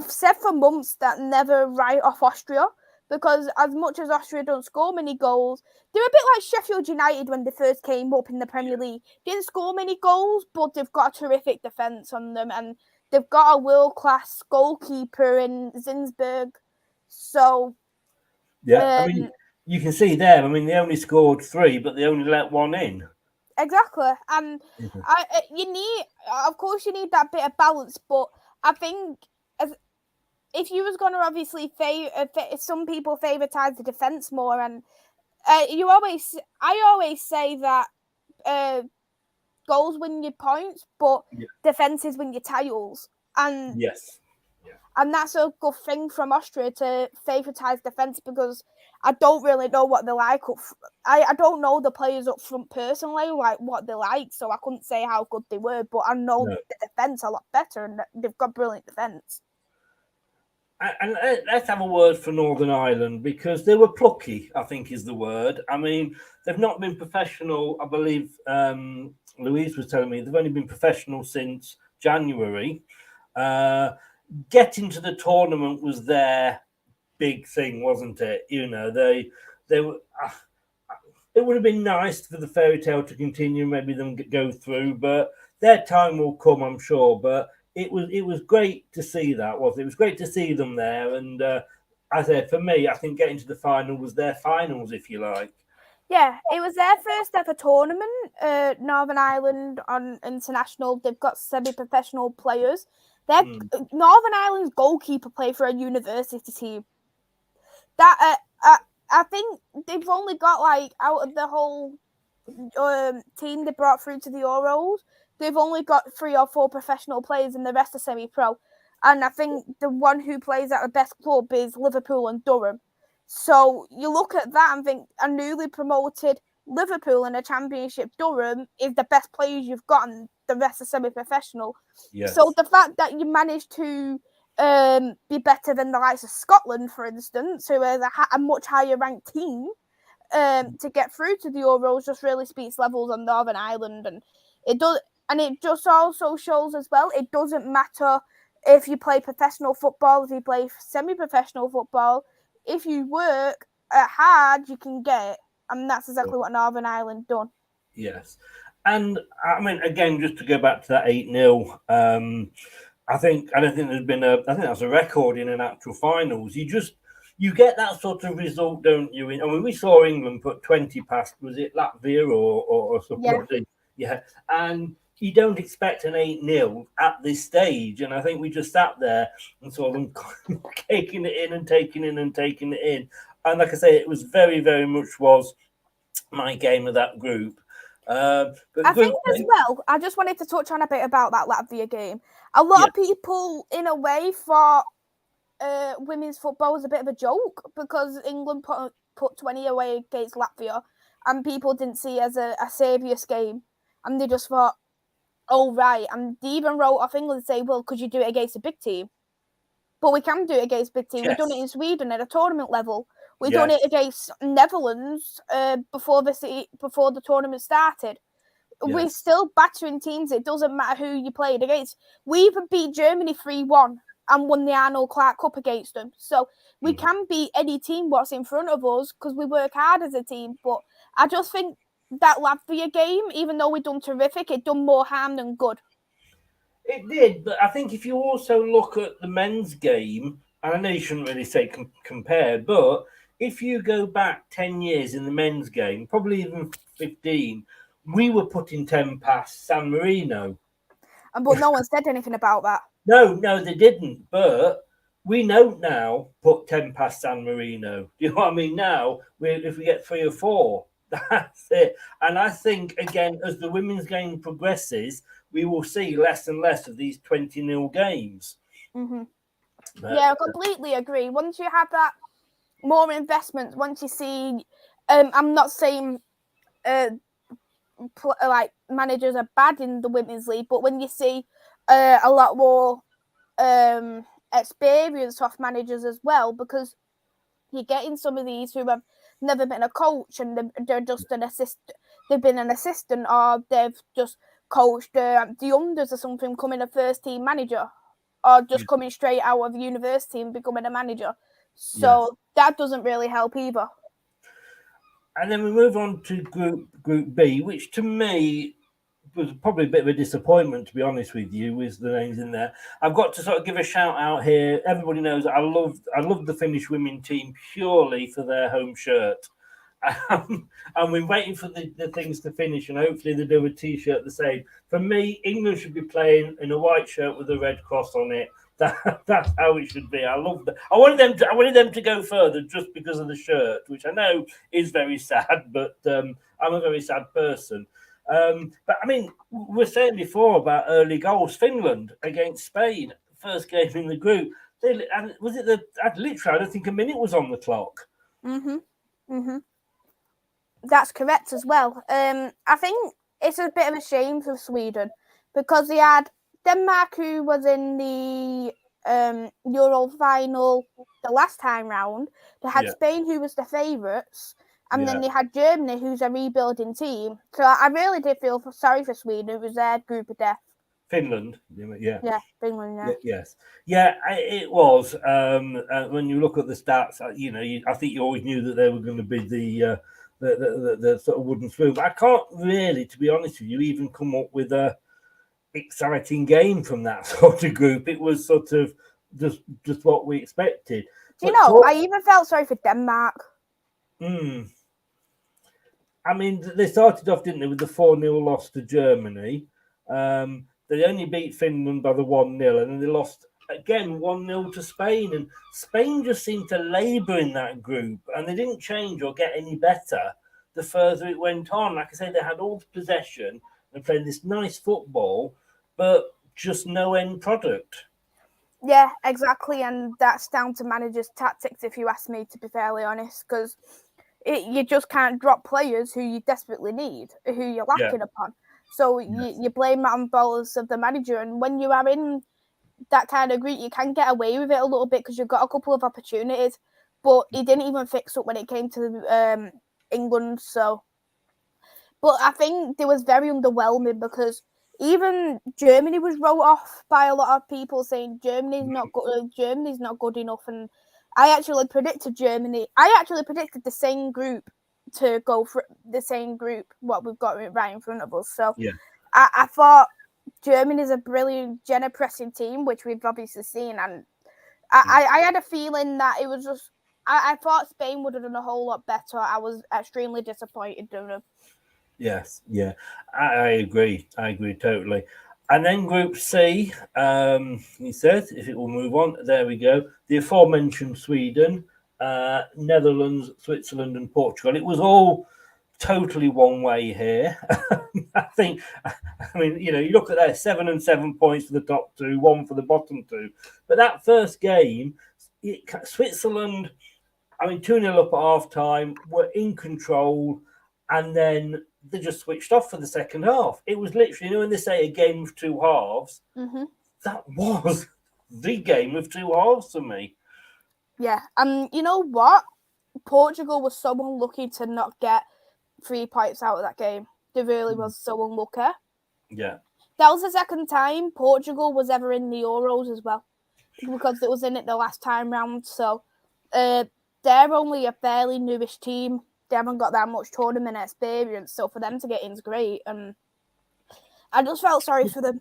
said for months that never write off Austria, because as much as Austria don't score many goals, they're a bit like Sheffield United when they first came up in the Premier League. Didn't score many goals, but they've got a terrific defence on them, and they've got a world-class goalkeeper in Zinsberg. So, yeah, I mean, you can see there. I mean, they only scored 3, but they only let 1 in. Exactly, and you need that bit of balance. But I think if you was going to obviously some people favouritize the defence more, and I always say that goals win you points, but defences win you titles. And yes, and that's a good thing from Austria to favoritise defence, because I don't really know what they're like. I don't know the players up front personally, like what they're like, so I couldn't say how good they were. But I know the defence a lot better, and they've got brilliant defence. And let's have a word for Northern Ireland, because they were plucky, I think is the word. I mean, they've not been professional. I believe Louise was telling me they've only been professional since January. Getting to the tournament was their big thing, wasn't it? They were. It would have been nice for the fairy tale to continue, maybe them go through, but their time will come, I'm sure. But it was great to see that, wasn't it? It was great to see them there. And as I said, for me, I think getting to the final was their finals, if you like. Yeah, it was their first ever tournament, Northern Ireland on international. They've got semi-professional players. Northern Ireland's goalkeeper played for a university team. That I think they've only got, like, out of the whole team they brought through to the Euros, they've only got 3 or 4 professional players, and the rest are semi-pro. And I think the one who plays at the best club is Liverpool and Durham. So you look at that and think a newly promoted Liverpool in a championship, Durham, is the best players you've got, and the rest are semi-professional. Yes. So the fact that you managed to be better than the likes of Scotland, for instance, who is a much higher ranked team, to get through to the Euros just really speaks levels on Northern Ireland. And it does, and it just also shows as well, it doesn't matter if you play professional football, if you play semi-professional football. If you work hard, you can get it. And that's exactly what Northern Ireland done. Yes. And, I mean, again, just to go back to that 8-0, I don't think there's been I think that's a record in an actual finals. You get that sort of result, don't you? I mean, we saw England put 20 past, was it Latvia or something? Yeah. And you don't expect an 8-0 at this stage. And I think we just sat there and saw them taking it in and taking it in. And like I say, it was very, very much was my game of that group. But I think as well, I just wanted to touch on a bit about that Latvia game. A lot of people, in a way, thought women's football was a bit of a joke, because England put 20 away against Latvia, and people didn't see it as a saviour's game. And they just thought, oh, right. And they even wrote off England and say, well, could you do it against a big team? But we can do it against big team. Yes. We've done it in Sweden at a tournament level. We've done it against Netherlands before the tournament started. Yes. We're still battering teams. It doesn't matter who you played against. We even beat Germany 3-1 and won the Arnold Clark Cup against them. So we can beat any team what's in front of us, because we work hard as a team. But I just think that Latvia game, even though we done terrific, it done more harm than good. It did, but I think if you also look at the men's game, and I know you shouldn't really say compare, but if you go back 10 years in the men's game, probably even 15, we were putting 10 past San Marino. But no one said anything about that. No, they didn't. But we know now put 10 past San Marino. You know what I mean? Now, if we get 3 or 4, that's it. And I think, again, as the women's game progresses, we will see less and less of these 20-0 games. Mm-hmm. Yeah, I completely agree. Once you have that more investment, once you see, I'm not saying like managers are bad in the women's league, but when you see a lot more experience off managers as well, because you're getting some of these who have never been a coach and they're just an assistant. They've been an assistant, or they've just coached the unders or something, becoming a first team manager, or just coming straight out of university and becoming a manager. So that doesn't really help either. And then we move on to Group B, which to me was probably a bit of a disappointment, to be honest with you, with the names in there. I've got to sort of give a shout out here. Everybody knows I love the Finnish women team purely for their home shirt. And we're waiting for the things to finish, and hopefully they do a T-shirt the same. For me, England should be playing in a white shirt with a red cross on it. That's how it should be. I love that. I wanted them to go further just because of the shirt, which I know is very sad, but I'm a very sad person. But I mean, we were saying before about early goals. Finland against Spain, first game in the group. And was it I don't think a minute was on the clock. That's correct as well. I think it's a bit of a shame for Sweden, because they had Denmark, who was in the Euro final the last time round. They had Spain, who was the favourites. And then they had Germany, who's a rebuilding team. So I really did feel sorry for Sweden. It was their group of death. Finland, yeah. Finland, yes. Yeah, it was. When you look at the stats, I think you always knew that they were going to be the sort of wooden spoon. But I can't really, to be honest with you, even come up with a exciting game from that sort of group. It was sort of just what we expected. I even felt sorry for Denmark. I mean, they started off, didn't they, with the 4-0 loss to Germany. They only beat Finland by the 1-0, and then they lost again 1-0 to Spain. And Spain just seemed to labour in that group, and they didn't change or get any better the further it went on. Like I say, they had all the possession and played this nice football, but just no end product. Yeah, exactly. And that's down to managers' tactics, if you ask me, to be fairly honest, because you just can't drop players who you desperately need, who you're lacking upon. So you blame that on balls of the manager. And when you are in that kind of group, you can get away with it a little bit because you've got a couple of opportunities. But he didn't even fix up when it came to England. So, but I think it was very underwhelming, because even Germany was wrote off by a lot of people, saying Germany's not good enough. And I actually predicted Germany. I actually predicted the same group to go for the same group, what we've got right in front of us. So I thought Germany is a brilliant Jenna-pressing team, which we've obviously seen. And I had a feeling that it was just, I thought Spain would have done a whole lot better. I was extremely disappointed in them. Yes, yeah, I agree. I agree totally. And then Group C, he said, if it will move on, there we go. The aforementioned Sweden, Netherlands, Switzerland, and Portugal. It was all totally one way here. I mean, you look at that, 7 and 7 points for the top two, 1 for the bottom two. But that first game, Switzerland, 2-0 up at half time, were in control, and then they just switched off for the second half. It was literally, when they say a game of two halves, that was the game of two halves for me. Yeah, and you know what? Portugal was so unlucky to not get 3 points out of that game. They really was so unlucky. Yeah. That was the second time Portugal was ever in the Euros as well, because it was in it the last time round. So they're only a fairly newish team. they haven't got that much tournament experience. So for them to get in is great. And I just felt sorry for them.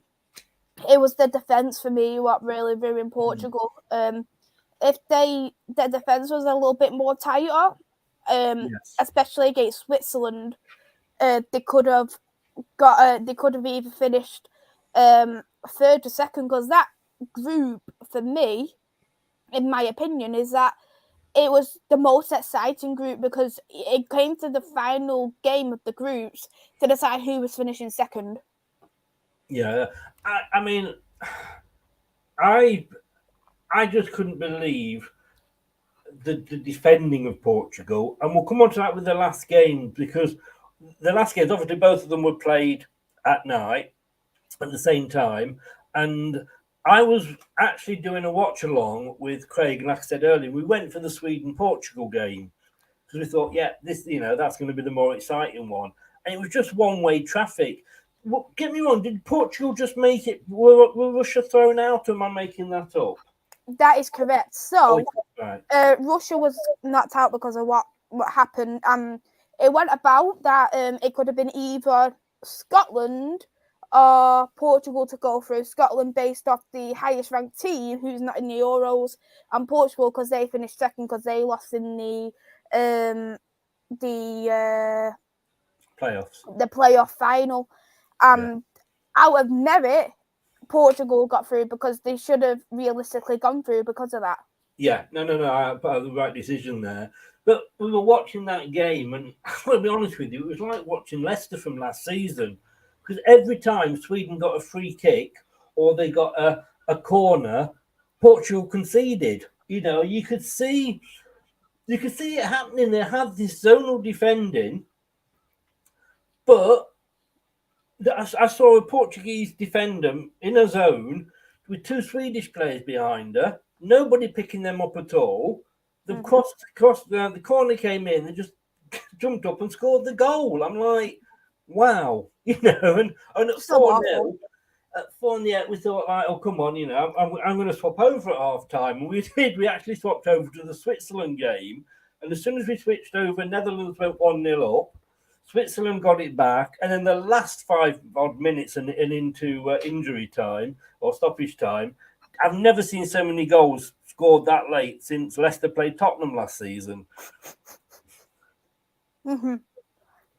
It was the defence for me what really ruined Portugal. If their defence was a little bit more tighter, especially against Switzerland, they could have either finished third or second, because that group, for me, in my opinion, is that it was the most exciting group because it came to the final game of the groups to decide who was finishing second. Yeah, I mean, I just couldn't believe the defending of Portugal, and we'll come on to that with the last game, because the last games, obviously, both of them were played at night at the same time, and I was actually doing a watch along with Craig, and like I said earlier, we went for the Sweden-Portugal game because we thought, yeah, this, that's going to be the more exciting one, and it was just one-way traffic. Well, get me wrong, did Portugal just make it? Were Russia thrown out, or am I making that up? That is correct. So, right. Russia was knocked out because of what happened. It went about that it could have been either Scotland or Portugal to go through. Scotland based off the highest ranked team who's not in the Euros, and Portugal because they finished second because they lost in the playoffs, the playoff final. Out of merit, Portugal got through because they should have realistically gone through because of that. Yeah, no, I put the right decision there. But we were watching that game, and I'll be honest with you, it was like watching Leicester from last season, because every time Sweden got a free kick or they got a corner, Portugal conceded. You could see it happening. They had this zonal defending, but I saw a Portuguese defender in a zone with two Swedish players behind her, nobody picking them up at all. The the corner came in, they just jumped up and scored the goal. I'm like, wow, and at 4-0, we thought, like, oh, come on, I'm going to swap over at half time. And we did. We actually swapped over to the Switzerland game. And as soon as we switched over, Netherlands went 1-0 up. Switzerland got it back, and then the last 5 odd minutes and into injury time or stoppage time, I've never seen so many goals scored that late since Leicester played Tottenham last season. Mm-hmm.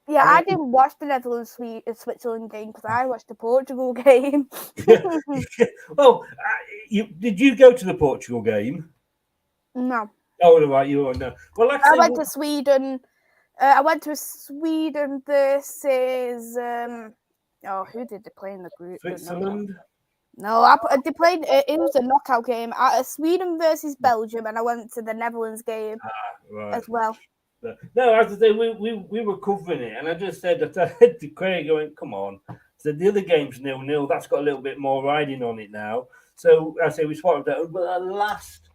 Yeah, I didn't watch the Netherlands Switzerland game because I watched the Portugal game. Well, did you go to the Portugal game? No. Oh, right, you were no. Well, I went to Sweden. I went to Sweden versus who did they play in the group? Switzerland. No, they played. It was a knockout game. Sweden versus Belgium, and I went to the Netherlands game as well. No, as I say, we were covering it, and I just said to Craig, going, "Come on." So the other game's 0-0. That's got a little bit more riding on it now. So I say we swapped that. But at last,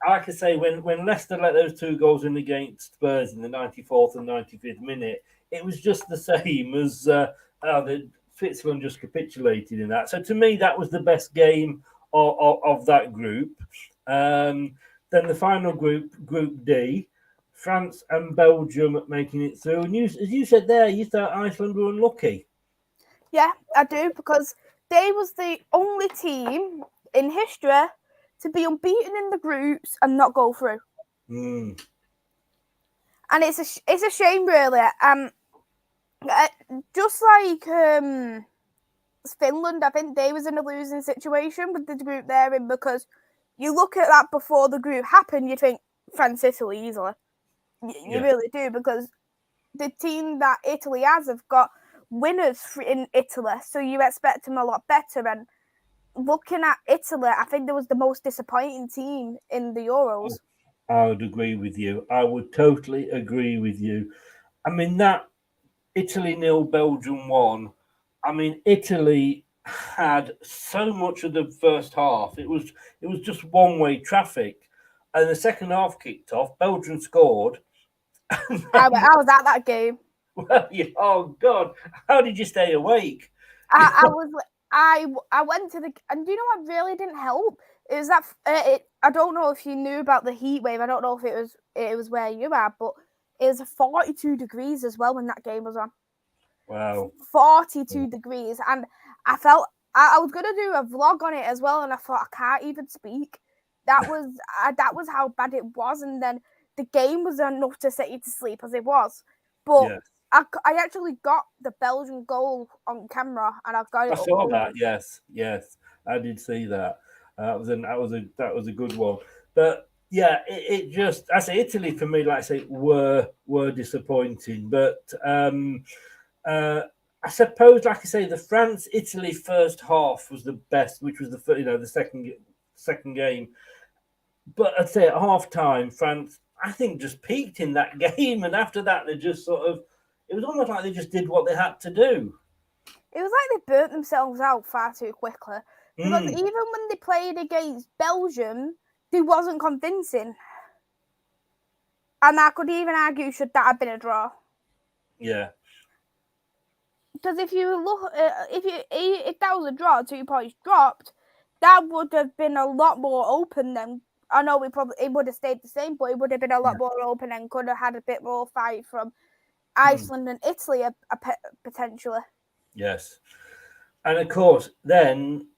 like I say, when Leicester let those 2 goals in against Spurs in the 94th and 95th minute, it was just the same as the Switzerland just capitulated in that. So to me, that was the best game of that group. Then the final group, Group D, France and Belgium making it through. And as you said there, you thought Iceland were unlucky. Yeah, I do, because they was the only team in history to be unbeaten in the groups and not go through. And it's a shame, really. Just like Finland, I think they was in a losing situation with the group they're in, because you look at that before the group happened, you think France, Italy easily. You really do, because the team that Italy has have got winners in Italy, so you expect them a lot better. And looking at Italy, I think they was the most disappointing team in the Euros. I would agree with you. I would totally agree with you. I mean, that Italy 0, Belgium 1. I mean, Italy had so much of the first half. It was just one-way traffic. And the second half kicked off. Belgium scored. I was at that game. Well, oh God! How did you stay awake? I went to the, and you know what really didn't help? It was that I don't know if you knew about the heat wave. I don't know if it was where you are, but It was 42 degrees as well when that game was on. Wow. 42 degrees. And I felt I was going to do a vlog on it as well. And I thought, I can't even speak. That was how bad it was. And then the game was enough to set you to sleep as it was. But Yes. I actually got the Belgian goal on camera, and I've got it. I saw that. Yes, I did see that. That was a good one. But yeah, it just, I say Italy for me, like I say, were disappointing. But I suppose, like I say, the France-Italy first half was the best, which was the second game. But I'd say at half time, France, I think, just peaked in that game, and after that, they just sort of, it was almost like they just did what they had to do. It was like they burnt themselves out far too quickly. Because even when they played against Belgium, they wasn't convincing. And I could even argue, should that have been a draw? Yeah. Because if you look, if that was a draw, 2 points dropped, that would have been a lot more open than. I know it would have stayed the same, but it would have been a lot more open and could have had a bit more fight from Iceland and Italy, potentially. Yes. And of course, then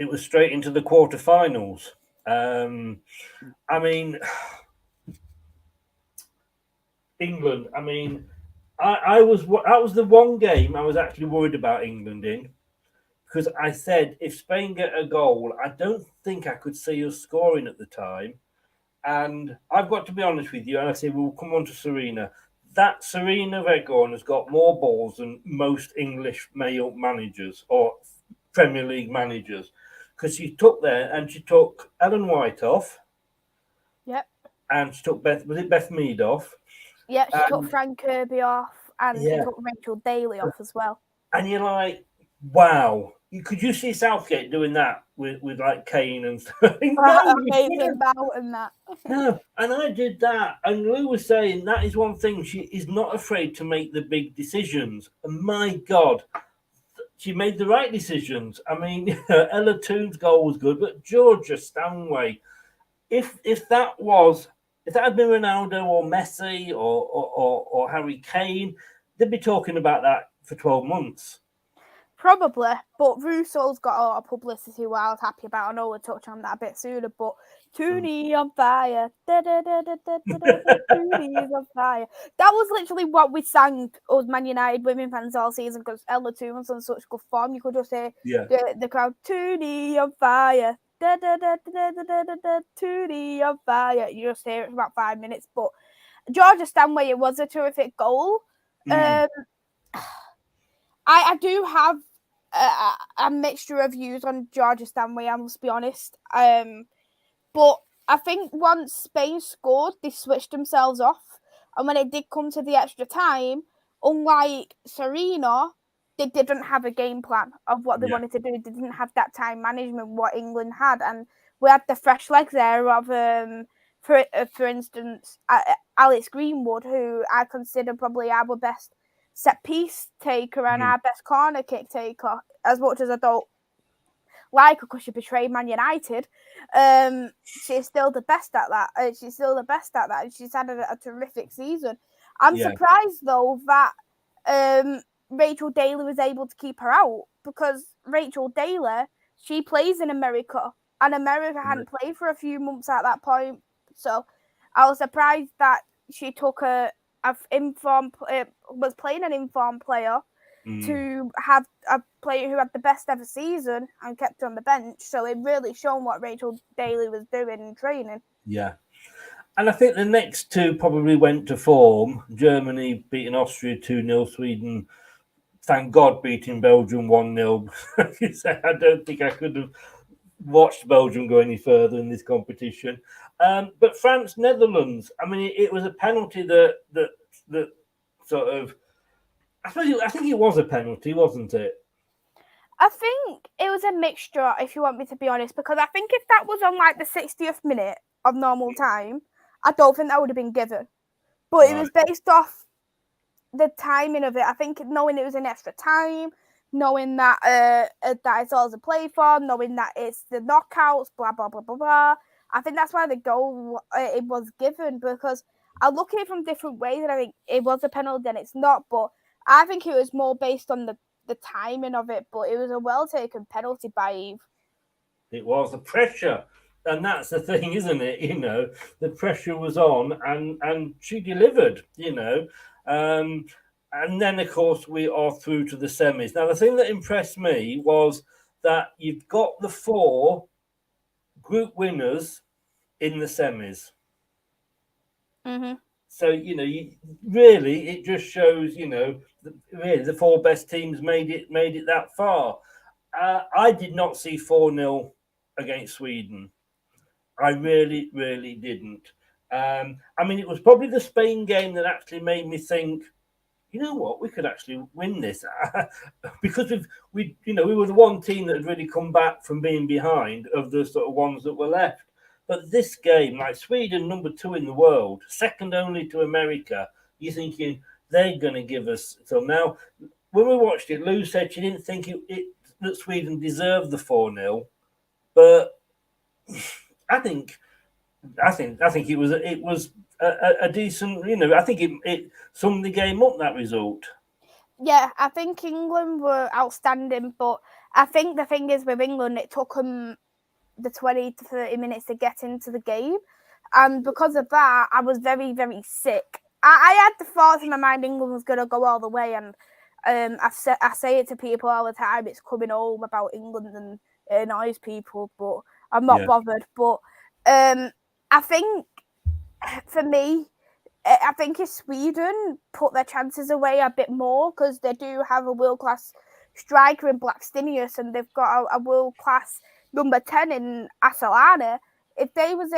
it was straight into the quarterfinals. I mean, England. I mean, that was the one game I was actually worried about England in, because I said if Spain get a goal, I don't think I could see us scoring at the time. And I've got to be honest with you, and I say we'll come on to Serena. That Serena Reguilón has got more balls than most English male managers or Premier League managers, because she took Ellen White off. Yep. And she took Beth Mead off. Yeah, she took Frank Kirby off, and she took Rachel Daly off as well. And you're like, wow. Could you see Southgate doing that with like Kane and stuff? No, and I did that. And Lou was saying that is one thing. She is not afraid to make the big decisions. And my God, she made the right decisions. I mean, Ella Toon's goal was good, but Georgia Stanway, if that had been Ronaldo or Messi or Harry Kane, they'd be talking about that for 12 months. Probably, but Russo's got a lot of publicity, what I was happy about. I know we'll touch on that a bit sooner, but Toonie on fire. Toonie's on fire. That was literally what we sang, us Man United women fans all season, because Ella Toon was on such good form. You could just hear the crowd, Toonie on fire. Toonie on fire. You just hear it for about 5 minutes. But Georgia Stanway, it was a terrific goal. I do have a mixture of views on Georgia Stanway, I must be honest. But I think once Spain scored, they switched themselves off. And when it did come to the extra time, unlike Serena, they didn't have a game plan of what they wanted to do. They didn't have that time management, what England had. And we had the fresh legs there of, for instance, Alex Greenwood, who I consider probably our best set piece taker and our best corner kick taker, as much as I don't like her because she betrayed Man United. She's still the best at that. And she's had a terrific season. I'm surprised though that Rachel Daly was able to keep her out, because Rachel Daly, she plays in America, and America hadn't played for a few months at that point. So I was surprised that she took was playing an informed player to have a player who had the best ever season and kept her on the bench. So it really shown what Rachel Daly was doing in training. Yeah. And I think the next two probably went to form. Germany beating Austria 2-0, Sweden, thank God, beating Belgium 1-0. I don't think I could have watched Belgium go any further in this competition. But France, Netherlands, I mean, it was a penalty that sort of, I think it was a penalty, wasn't it? I think it was a mixture, if you want me to be honest, because I think if that was on like the 60th minute of normal time, I don't think that would have been given. But it was based off the timing of it. I think knowing it was an extra time, knowing that it's all to play for, knowing that it's the knockouts, blah, blah, blah, blah, blah. I think that's why the goal it was given, because I look at it from different ways, and I think it was a penalty and it's not, but I think it was more based on the timing of it, but it was a well-taken penalty by Eve. It was the pressure, and that's the thing, isn't it? The pressure was on, and she delivered, and then, of course, we are through to the semis. Now, the thing that impressed me was that you've got the 4 group winners in the semis. Mm-hmm. So, really, it just shows, really the 4 best teams made it that far. I did not see 4-0 against Sweden. I really, really didn't. It was probably the Spain game that actually made me think, you know what, we could actually win this because we were the one team that had really come back from being behind of the sort of ones that were left. But this game, like Sweden, number 2 in the world, second only to America, you're thinking they're going to give us. So now, when we watched it, Lou said she didn't think that Sweden deserved the 4-0, but I think it was a decent. I think it summed the game up, that result. Yeah, I think England were outstanding, but I think the thing is with England, it took them the 20 to 30 minutes to get into the game, and because of that, I was very, very sick. I had the thoughts in my mind England was going to go all the way, and I say it to people all the time. It's coming home about England, and it annoys people, but I'm not bothered. But I think for me, I think if Sweden put their chances away a bit more, because they do have a world-class striker in Blackstenius, and they've got a world-class number 10 in Asalana. If they was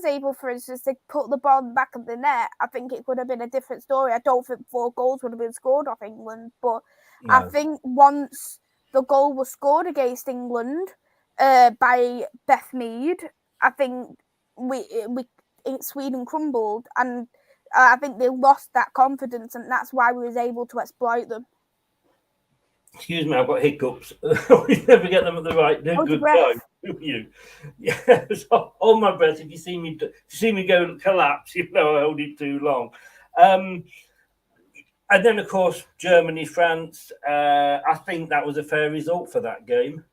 able, for instance, to put the ball in the back of the net, I think it would have been a different story. I don't think 4 goals would have been scored off England, but no. I think once the goal was scored against England by Beth Mead, I think Sweden crumbled, and I think they lost that confidence, and that's why we was able to exploit them. Excuse me, I've got hiccups. We never get them at the right good time, do you? Yeah, so hold my breath. If you see me go collapse, I hold it too long. And then, of course, Germany, France. I think that was a fair result for that game.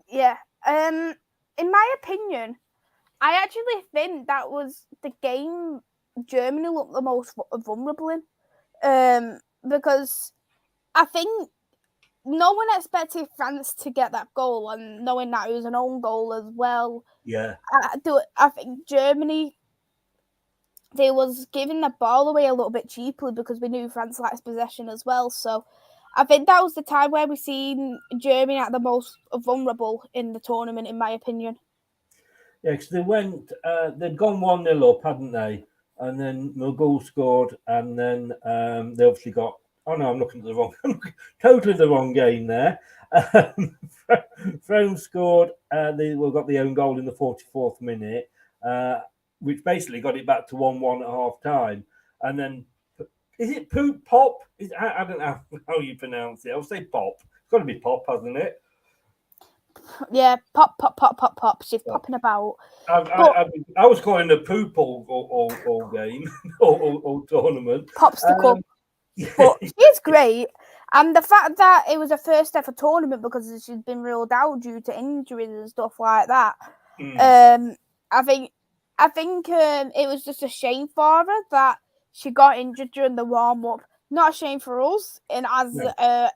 Yeah. In my opinion, I actually think that was the game Germany looked the most vulnerable in, because I think no one expected France to get that goal, and knowing that it was an own goal as well. Yeah. I think Germany, they was giving the ball away a little bit cheaply because we knew France likes possession as well. So I think that was the time where we seen Germany at the most vulnerable in the tournament, in my opinion. Yeah, because they'd gone 1-0 up, hadn't they? And then Mulgool scored, and then they obviously got. Oh no, I'm looking at totally the wrong game there. Frome scored. They got the own goal in the 44th minute, which basically got it back to 1-1 at half time. And then, is it Poop Pop? I don't know how you pronounce it. I'll say Pop. It's got to be Pop, hasn't it? Yeah, pop. She's popping about. I was calling it a poop all game or tournament. Popsicle. But she's great. And the fact that it was her first ever tournament because she's been ruled out due to injuries and stuff like that. I think it was just a shame for her that she got injured during the warm-up. Not a shame for us and as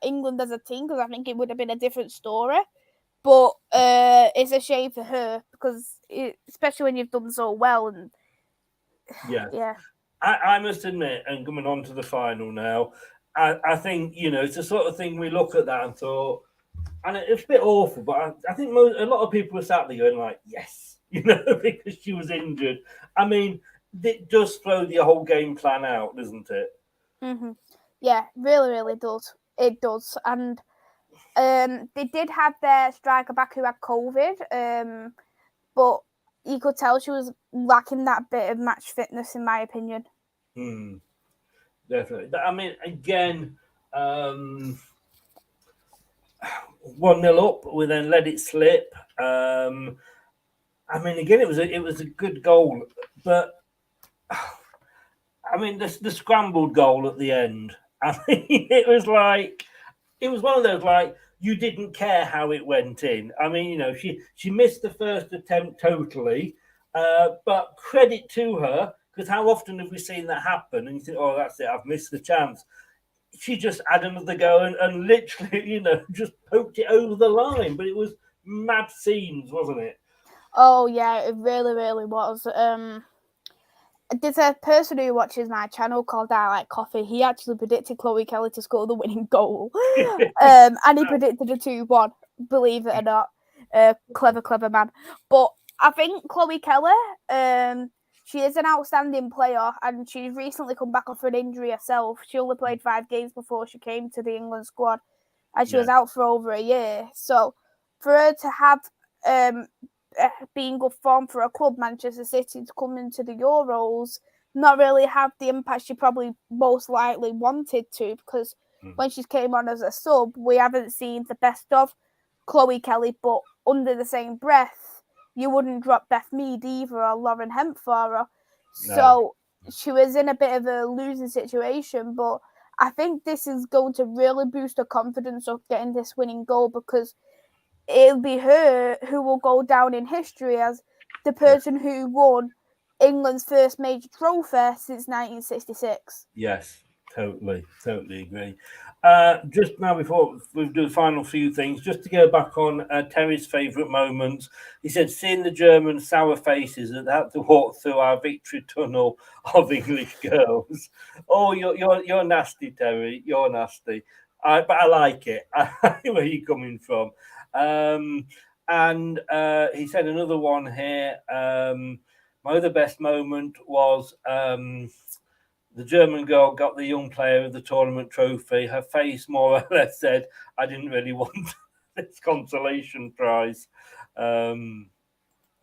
England as a team, because I think it would have been a different story. But it's a shame for her because, especially when you've done so well. And yeah. I must admit, and coming on to the final now, I think, it's the sort of thing we look at that and thought, and it's a bit awful, but I think a lot of people were sat there going like, yes, because she was injured. I mean, it does throw the whole game plan out, doesn't it? Mm-hmm. Yeah, really, really does. It does. And they did have their striker back who had COVID, but you could tell she was lacking that bit of match fitness, in my opinion. Definitely. I mean, again, 1-0 up, we then let it slip. I mean, again, it was a good goal, but I mean, the scrambled goal at the end. I mean, it was one of those like you didn't care how it went in. I mean, you know, she missed the first attempt totally, but credit to her, because how often have we seen that happen? And you think, oh, that's it, I've missed the chance. She just had another go and literally, you know, just poked it over the line. But it was mad scenes, wasn't it? Oh yeah, it really, really was. There's a person who watches my channel called I Like Coffee. He actually predicted Chloe Kelly to score the winning goal. And he predicted a 2-1, believe it or not. Clever man. But I think Chloe Kelly, she is an outstanding player, and she's recently come back off an injury herself. She only played 5 games before she came to the England squad, and she was out for over a year. So for her to have be in good form for a club, Manchester City, to come into the Euros, not really have the impact she probably most likely wanted to, because when she came on as a sub, we haven't seen the best of Chloe Kelly, but under the same breath, you wouldn't drop Beth Mead either or Lauren Hemp for her. No. So she was in a bit of a losing situation, but I think this is going to really boost her confidence of getting this winning goal, because it'll be her who will go down in history as the person who won England's first major trophy since 1966. Yes, totally agree. Just now, before we do the final few things, just to go back on Terry's favourite moments, he said, seeing the German sour faces that had to walk through our victory tunnel of English girls. Oh, you're nasty, Terry. You're nasty. But I like it. I like where you're coming from. And he said another one here. My other best moment was the German girl got the young player of the tournament trophy. Her face more or less said, I didn't really want this consolation prize. And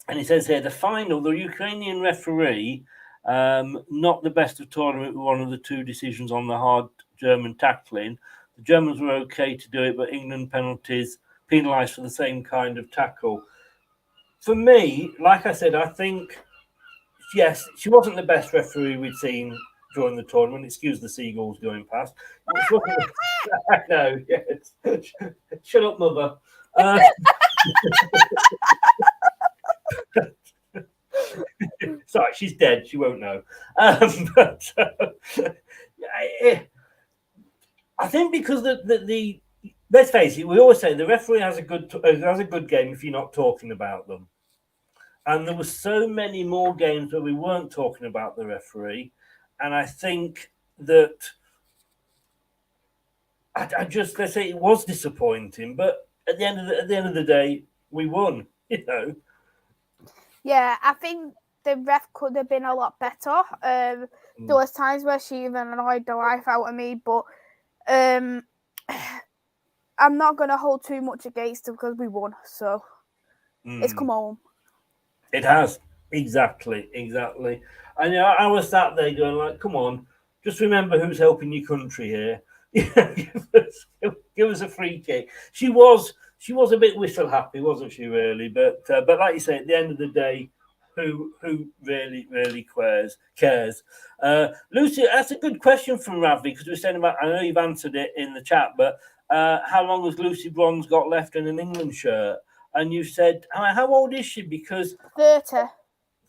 he says here, the final, the Ukrainian referee, not the best of tournament with one of the 2 decisions on the hard German tackling. The Germans were okay to do it, but England penalties penalised for the same kind of tackle. For me, like I said, I think, yes, she wasn't the best referee we'd seen during the tournament. Excuse the seagulls going past. I know, yes. Shut up, mother. Sorry, she's dead. She won't know. But I think because the let's face it, we always say the referee has a good game if you're not talking about them. And there were so many more games where we weren't talking about the referee. And I think that let's say it was disappointing, but at the end of the day, we won, you know. Yeah, I think the ref could have been a lot better. There was times where she even annoyed the life out of me, but I'm not going to hold too much against her because we won. So it's come home. It has. Exactly. And I was sat there going like, come on, just remember who's helping your country here. Give us a free kick. She was a bit whistle happy, wasn't she, really? But like you say, at the end of the day, who really cares? Lucy, that's a good question from Ravi, because we were saying about, I know you've answered it in the chat, but how long has Lucy Bronze got left in an England shirt? And you said, how old is she? Because 30.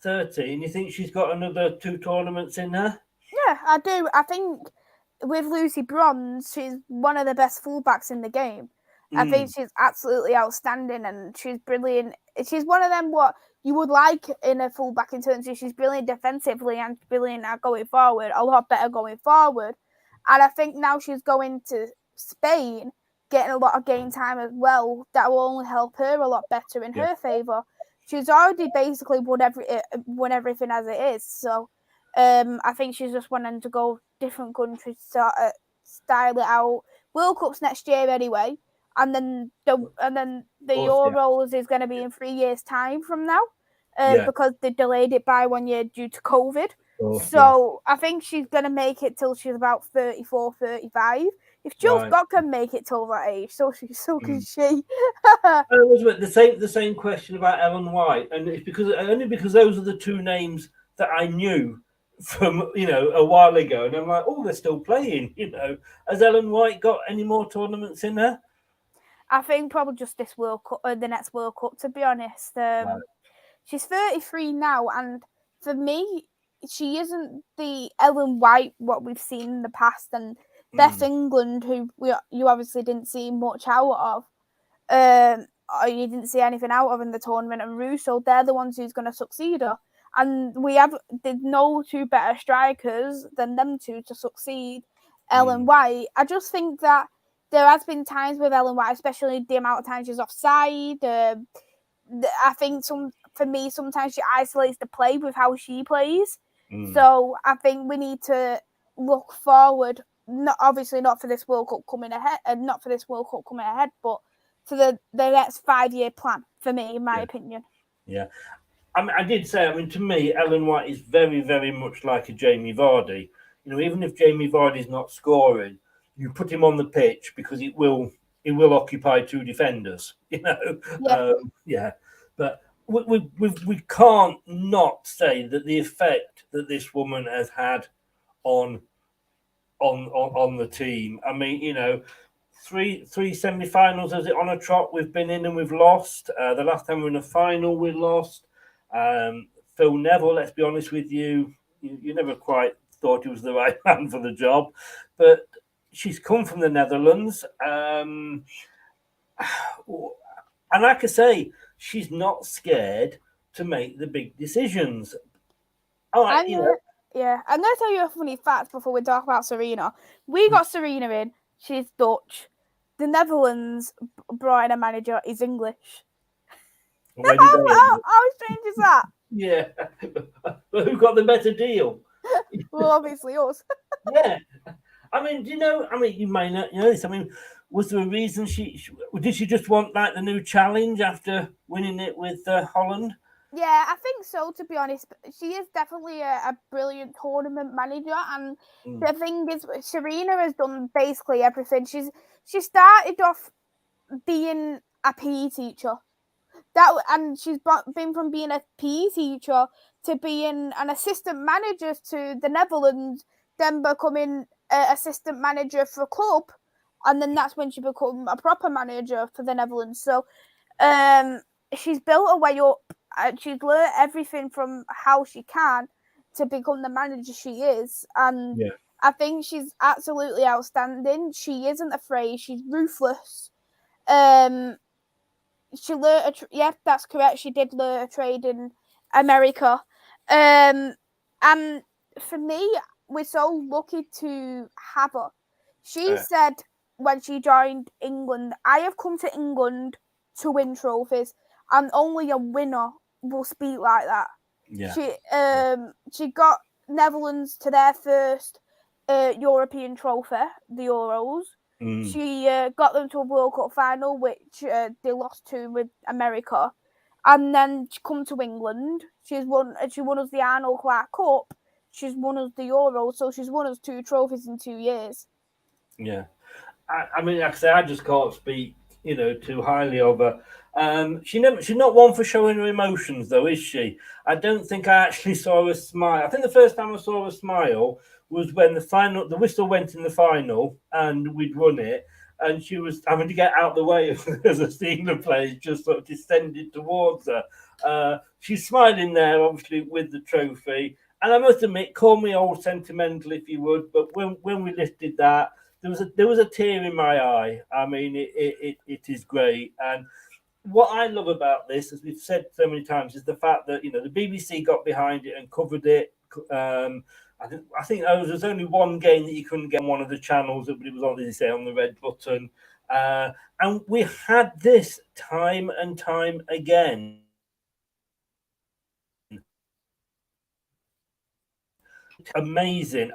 30, and you think she's got another 2 tournaments in her? Yeah, I do. I think with Lucy Bronze, she's one of the best fullbacks in the game. I think she's absolutely outstanding, and she's brilliant. She's one of them what you would like in a fullback in terms of she's brilliant defensively and brilliant at going forward, a lot better going forward. And I think now she's going to Spain, getting a lot of game time as well. That will only help her a lot better in her favour. She's already basically won everything as it is. So I think she's just wanting to go different countries, style it out. World Cup's next year anyway, and then the Euros is going to be in 3 years' time from now, because they delayed it by 1 year due to COVID. I think she's going to make it till she's about 34, 35. If Jill Scott can make it till that age, so can she. The same question about Ellen White, and it's only because those are the 2 names that I knew from a while ago, and I'm like, oh, they're still playing. Has Ellen White got any more tournaments in her? I think probably just this World Cup, the next World Cup. To be honest, Right. she's 33 now, and for me, she isn't the Ellen White what we've seen in the past, and Beth England, who you obviously didn't see much out of, or you didn't see anything out of in the tournament, and Russo, they're the ones who's going to succeed her. And we did no two better strikers than them two to succeed Ellen White. I just think that there has been times with Ellen White, especially the amount of times she's offside. I think for me, sometimes she isolates the play with how she plays. So I think we need to look forward, obviously not for this World Cup coming ahead, but for the next 5-year plan, for me, in my opinion. Yeah. I did say, to me, Ellen White is very, very much like a Jamie Vardy. Even if Jamie Vardy's not scoring, you put him on the pitch because it will occupy two defenders. But we can't not say that the effect that this woman has had on the team. Three semi-finals as it on a trot we've been in and we've lost. The last time we were in a final, we lost. Phil Neville, let's be honest with you, you never quite thought he was the right man for the job, but she's come from the Netherlands, and like I say, she's not scared to make the big decisions. I'm going to tell you a funny fact before we talk about Serena. We got Serena in. She's Dutch. The Netherlands brought in a manager is English. How strange is that? Yeah. But who got the better deal? Well, obviously us. Yeah. Do you know, you may not know this. Was there a reason did she just want like the new challenge after winning it with Holland? Yeah, I think so, to be honest. She is definitely a brilliant tournament manager, and the thing is, Serena has done basically everything. She started off being a PE teacher. And she's been from being a PE teacher to being an assistant manager to the Netherlands, then becoming an assistant manager for a club, and then that's when she became a proper manager for the Netherlands. So she's built her way up. She's learned everything from how she can to become the manager she is. And I think she's absolutely outstanding. She isn't afraid. She's ruthless. She learned that's correct. She did learn a trade in America. And for me, we're so lucky to have her. She said when she joined England, I have come to England to win trophies, and only a winner will speak like that. Yeah. She got Netherlands to their first European trophy, the Euros. She got them to a World Cup final, which they lost to with America, and then she come to England. She won us the Arnold Clark Cup. She's won us the Euros, so she's won us 2 trophies in 2 years. Yeah, like I say, I just can't speak, too highly of her. She's not one for showing her emotions, though, is she? I don't think I actually saw her smile. I think the first time I saw her smile was when the whistle went in the final and we'd won it, and she was having to get out the way as a senior player just sort of descended towards her. She's smiling there, obviously, with the trophy. And I must admit, call me old sentimental if you would, but when we lifted that, there was a tear in my eye. It is great. And what I love about this, as we've said so many times, is the fact that the BBC got behind it and covered it. I think there was only one game that you couldn't get on one of the channels, but it was obviously on the red button. And we had this time and time again. Amazing.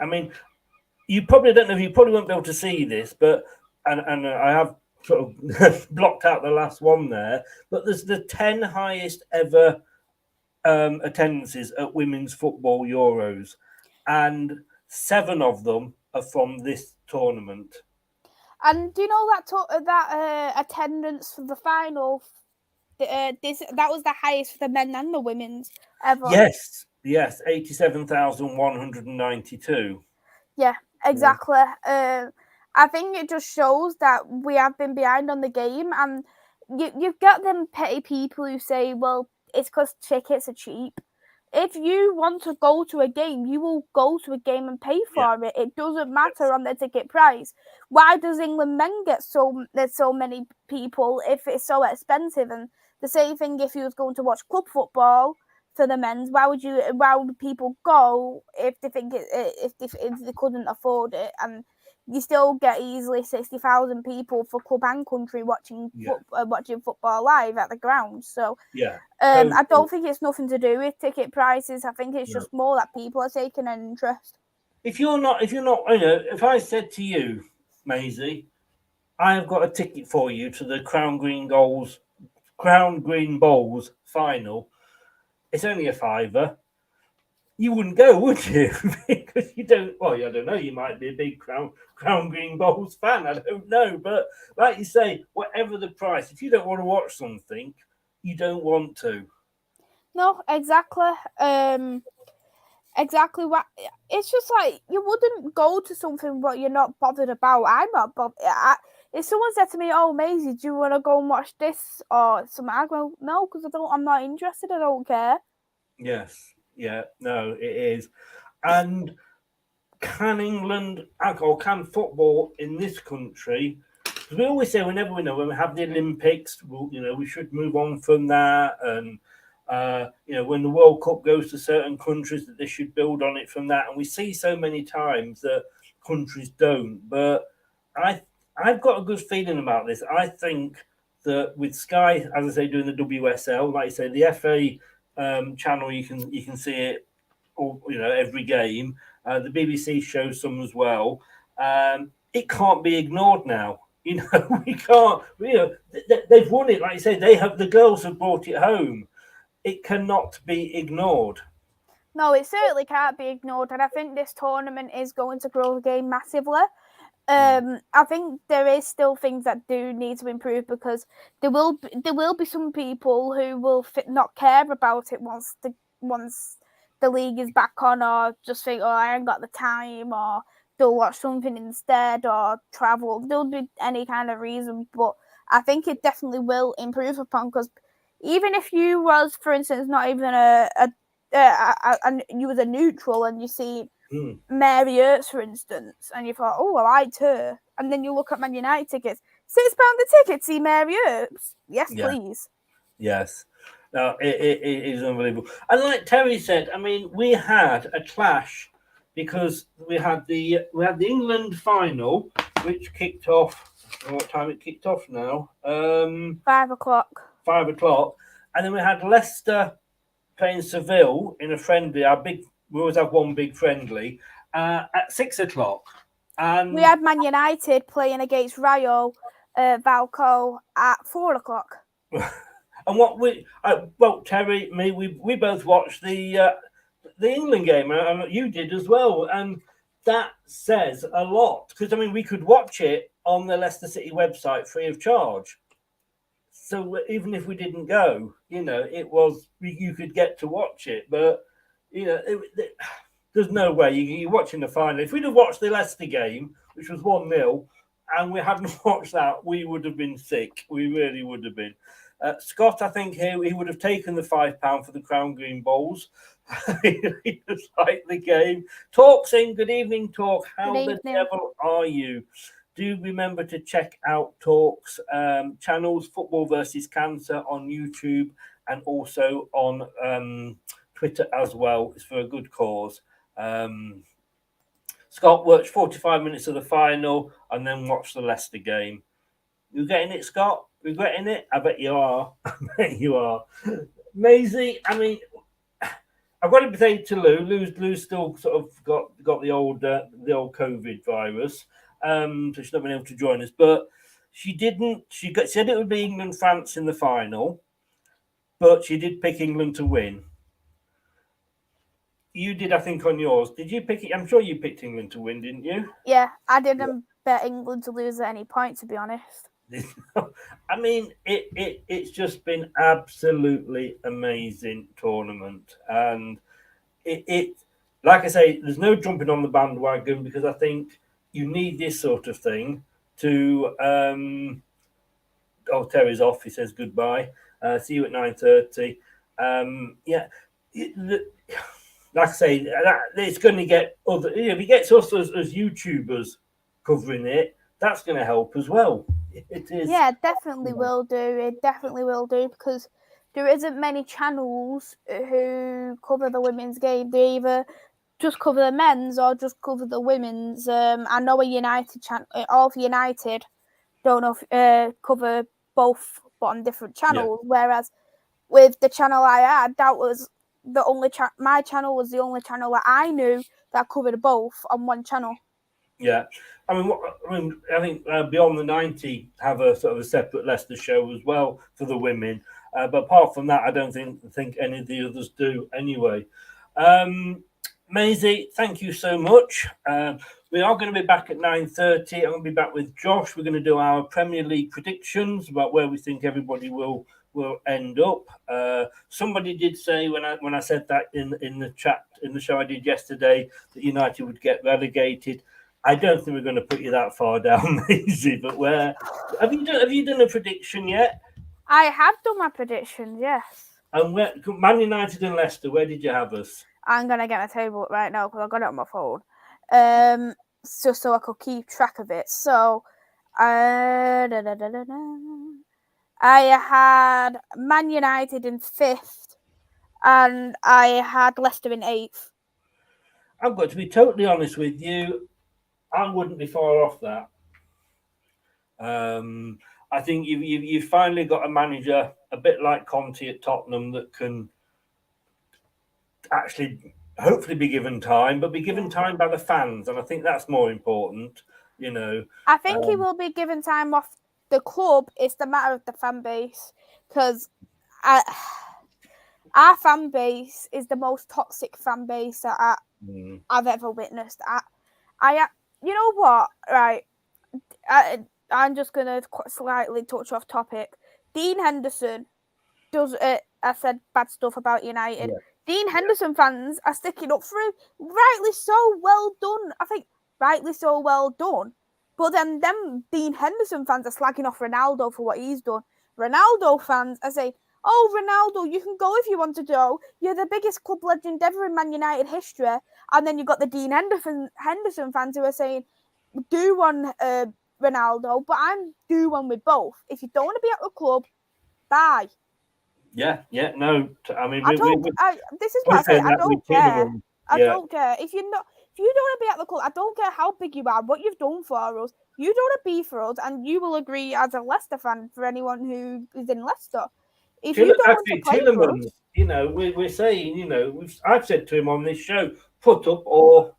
You probably won't be able to see this, but and I have sort of blocked out the last one there, but there's the 10 highest ever attendances at women's football Euros, and 7 of them are from this tournament. And do you know that attendance for the final? That was the highest for the men and the women's ever. Yes, Yes, 87,192. Yeah, exactly. I think it just shows that we have been behind on the game, and you've got them petty people who say, well, it's because tickets are cheap. If you want to go to a game, you will go to a game and pay for it. It doesn't matter on the ticket price. Why does England men get there's so many people if it's so expensive? And the same thing if you was going to watch club football for the men's. Why would people go if they think if they couldn't afford it? And you still get easily 60,000 people for club and country watching football live at the ground. So I don't think it's nothing to do with ticket prices. I think it's just more that people are taking an interest. If you're not, if I said to you, Maisy, I have got a ticket for you to the Crown Green Bowls final. It's only a £5. You wouldn't go, would you? Because you don't. Well, I don't know. You might be a big Crown Green Bowls fan. I don't know, but like you say, whatever the price, if you don't want to watch something, you don't want to. No, exactly. Exactly what it's just like you wouldn't go to something what you're not bothered about. I'm not bothered. If someone said to me, "Oh, Maisy, do you want to go and watch this or something?" I go, "No, because I'm not interested. I don't care." Yes, yeah, no, it is. And can England or can football in this country? Because we always say whenever when we have the Olympics, we should move on from that and. When the World Cup goes to certain countries, that they should build on it from that. And we see so many times that countries don't. But I've got a good feeling about this. I think that with Sky, as I say, doing the WSL, like I say, the FA channel, you can see it all, every game. The BBC shows some as well. It can't be ignored now. We can't. They've won it. Like you say, the girls have brought it home. It cannot be ignored. No, it certainly can't be ignored, and I think this tournament is going to grow the game massively. I think there is still things that do need to improve because there will be some people who will not care about it once the league is back on, or just think, oh, I ain't got the time, or they'll watch something instead, or travel. There'll be any kind of reason, but I think it definitely will improve upon because. Even if you was, for instance, not even you was a neutral and you see Mary Earts, for instance, and you thought, oh, I liked her, and then you look at Man United tickets, £6 a ticket, see Mary Earts? Yes, please. Yes. No, it is unbelievable. And like Terry said, I mean, we had a clash because we had the England final, which kicked off. I don't know what time it kicked off now. 5 o'clock. 5 o'clock, and then we had Leicester playing Seville in a friendly. We always have one big friendly at 6 o'clock, and we had Man United playing against Rayo Vallecano at 4 o'clock. And Terry, me, we both watched the England game, and you did as well, and that says a lot because I mean we could watch it on the Leicester City website free of charge. So even if we didn't go, it was you could get to watch it. But there's no way you're watching the final. If we'd have watched the Leicester game, which was 1-0, and we hadn't watched that, we would have been sick. We really would have been. Scott, I think he would have taken the £5 for the Crown Green Bowls. He just liked the game. Talk saying good evening, Talk. How the devil are you? Do remember to check out Talk's channels, Football versus Cancer on YouTube and also on Twitter as well. It's for a good cause. Scott watched 45 minutes of the final and then watched the Leicester game. You getting it, Scott? Regretting it? I bet you are. I bet you are. Maisy, I mean, I've got to say to Lou. Lou's still sort of got the old COVID virus. So she's not been able to join us, but she didn't. She said it would be England-France in the final, but she did pick England to win. You did, I think, on yours. Did you pick it? I'm sure you picked England to win, didn't you? Yeah, I didn't bet England to lose at any point, to be honest. I mean, it's just been absolutely amazing tournament, and like I say, there's no jumping on the bandwagon because I think you need this sort of thing to. Terry's off. He says goodbye. See you at 9:30. Like I say, it's going to get other. If he gets us as YouTubers covering it, that's going to help as well. It is. Yeah, definitely will do. It definitely will do because there isn't many channels who cover the women's game. They either just cover the men's or just cover the women's. I know a United channel, all of United don't know cover both, but on different channels. Yeah. Whereas with the channel I had, that was the only my channel was the only channel that I knew that covered both on one channel. Yeah, I think Beyond the 90 have a sort of a separate Leicester show as well for the women. But apart from that, I don't think any of the others do anyway. Maisy, thank you so much. We are going to be back at 9:30. I'm going to be back with Josh. We're going to do our Premier League predictions about where we think everybody will end up. Somebody did say when I said that in the chat in the show I did yesterday that United would get relegated. I don't think we're going to put you that far down, Maisy. But where have you done a prediction yet? I have done my predictions, yes. And where Man United and Leicester? Where did you have us? I'm gonna get my table up right now because I got it on my phone, so I could keep track of it. So, I had Man United in 5th, and I had Leicester in 8th. I've got to be totally honest with you. I wouldn't be far off that. I think you've finally got a manager a bit like Conte at Tottenham that can actually hopefully be given time, but be given time by the fans, and I think that's more important. I think he will be given time off the club. It's the matter of the fan base because our fan base is the most toxic fan base that I've ever witnessed. You know what? Right, I'm just gonna slightly touch off topic. Dean Henderson does. I said bad stuff about United. Yeah. Dean Henderson fans are sticking up for him. Rightly so, well done. I think rightly so, well done. But then them Dean Henderson fans are slagging off Ronaldo for what he's done. Ronaldo fans are saying, "Oh, Ronaldo, you can go if you want to go. You're the biggest club legend ever in Man United history." And then you've got the Dean Henderson fans who are saying, "Do one Ronaldo, but I'm do one with both. If you don't want to be at the club, bye." Yeah, no. I mean, this is what I say. I don't care. I don't care if you don't want to be at the club. I don't care how big you are, what you've done for us. You don't want to be for us, and you will agree as a Leicester fan for anyone who is in Leicester. If you don't want to play for us, we're saying, I've said to him on this show, put up or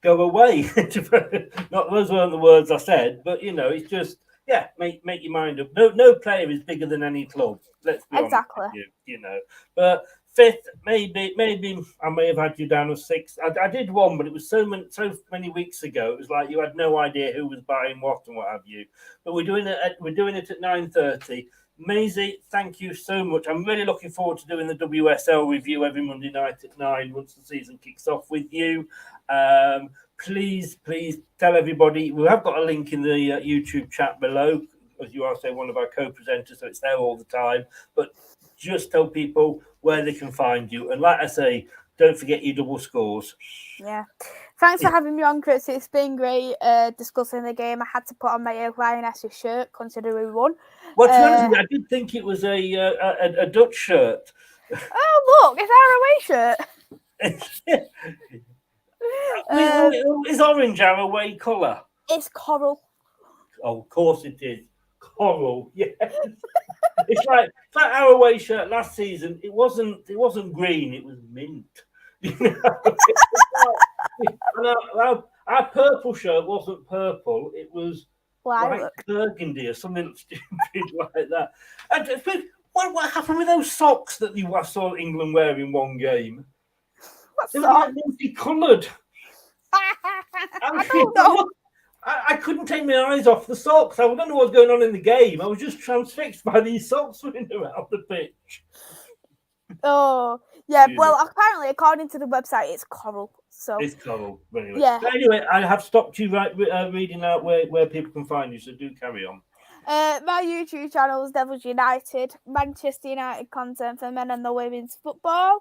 go away. Not those weren't the words I said, but it's just make your mind up. No player is bigger than any club. Let's be honest with you, But 5th, maybe I may have had you down as 6th. I did one, but it was so many weeks ago. It was like you had no idea who was buying what and what have you. But we're doing it at 9:30. Maisy, thank you so much. I'm really looking forward to doing the WSL review every Monday night at 9 once the season kicks off with you. Please tell everybody. We have got a link in the YouTube chat below, as you are saying, one of our co-presenters, so it's there all the time. But just tell people where they can find you. And like I say, don't forget your double scores. Yeah. Thanks for having me on, Chris. It's been great discussing the game. I had to put on my Lionesses shirt considering we won. Well, to be honest with you, I did think it was a Dutch shirt. Oh, look, it's our away shirt. Is orange our away colour? It's coral. Oh, of course it is. Coral, yes. It's like our away shirt last season. It wasn't green. It was mint. Our purple shirt wasn't purple. It was like burgundy or something stupid like that. And what happened with those socks that I saw England wear in one game? They were like multicoloured. I don't know. I couldn't take my eyes off the socks. I don't know what's going on in the game. I was just transfixed by these socks running around the pitch. Oh, Yeah, well, apparently, according to the website, it's coral. So it's coral. Anyway. Yeah. But anyway, I have stopped you reading out where people can find you, so do carry on. My YouTube channel is Devils United, Manchester United content for men and the women's football.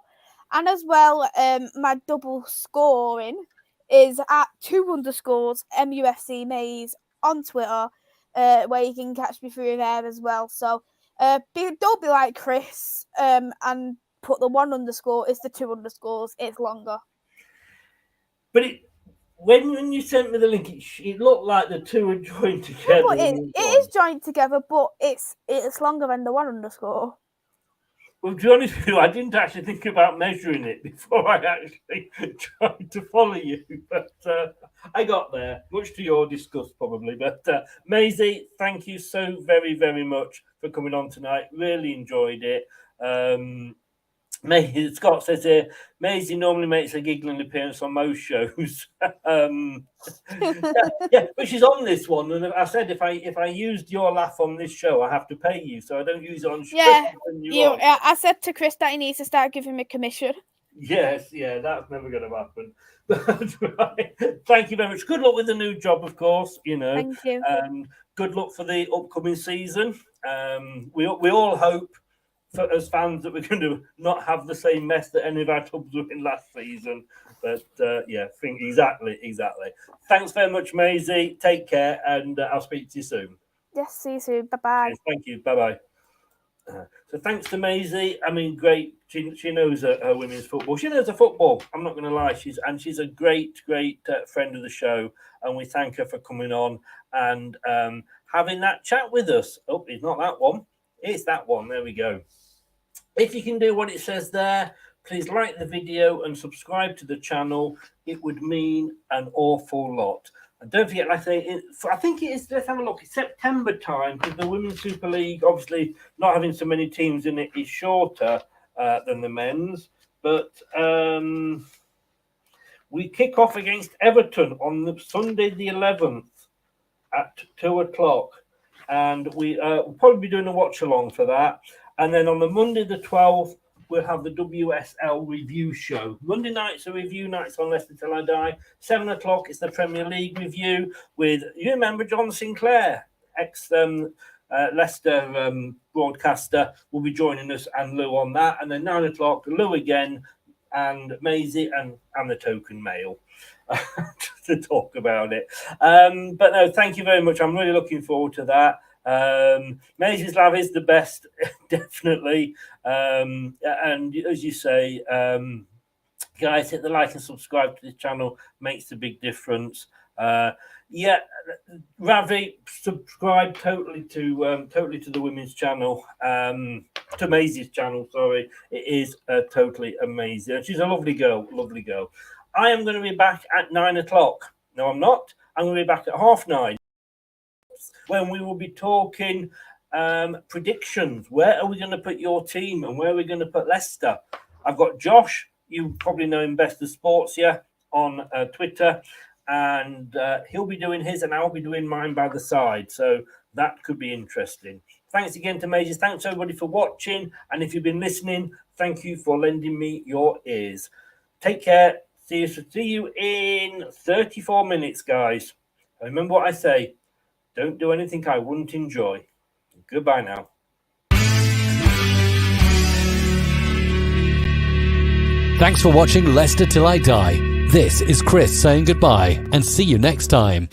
And as well, my double scoring is at 2_ MUFC Maze on Twitter, where you can catch me through there as well. So don't be like Chris and put the 1_ it's the 2_ it's longer. But when you sent me the link, it looked like the two are joined together. Well, it is joined together, but it's longer than the 1_. Well, to be honest with you, I didn't actually think about measuring it before I actually tried to follow you. But I got there, much to your disgust probably. But Maisy, thank you so very, very much for coming on tonight. Really enjoyed it. Scott says here, Maisy normally makes a giggling appearance on most shows. yeah, but she's on this one, and I said if I used your laugh on this show, I have to pay you, so I don't use it on show. Yeah, I said to Chris that he needs to start giving me commission. Yes, yeah, that's never going to happen. But right. Thank you very much. Good luck with the new job, of course. Thank you. Good luck for the upcoming season. We all hope, as fans, that we're going to not have the same mess that any of our clubs were in last season. But think exactly. Thanks very much, Maisy. Take care, and I'll speak to you soon. Yes, see you soon. Bye-bye. Yes, thank you. Bye-bye. So thanks to Maisy. I mean, great. She knows her women's football. She knows her football. I'm not going to lie. She's a great friend of the show, and we thank her for coming on and having that chat with us. Oh, it's not that one. It's that one. There we go. If you can do what it says there, please like the video and subscribe to the channel. It would mean an awful lot. And don't forget, like I say, I think it is, let's have a look, it's September time, because the Women's Super League, obviously not having so many teams in it, is shorter than the men's. But we kick off against Everton on the Sunday the 11th at 2:00. And we'll probably be doing a watch-along for that. And then on the Monday the 12th, we'll have the WSL review show. Monday nights are review nights on Leicester Till I Die. 7:00, it's the Premier League review with, you remember, John Sinclair, ex-Leicester broadcaster, will be joining us, and Lou on that. And then 9:00, Lou again, and Maisy and the token male to talk about it. But no, thank you very much. I'm really looking forward to that. Maisy's Lav is the best, definitely. And as you say, guys, hit the like and subscribe to this channel, makes a big difference. Ravi, subscribe totally to the women's channel, to Maisy's channel, sorry. It is totally amazing. And she's a lovely girl. I am going to be back at 9:00. No, I'm not. I'm going to be back at 9:30. When we will be talking predictions. Where are we going to put your team, and where are we going to put Leicester? I've got Josh, you probably know him best as Sports, on Twitter, and he'll be doing his and I'll be doing mine by the side, so that could be interesting. Thanks again to Maisy. Thanks everybody for watching, and if you've been listening, thank you for lending me your ears. Take care. See you in 34 minutes, guys. Remember what I say. Don't do anything I wouldn't enjoy. Goodbye now. Thanks for watching Leicester Till I Die. This is Chris saying goodbye, and see you next time.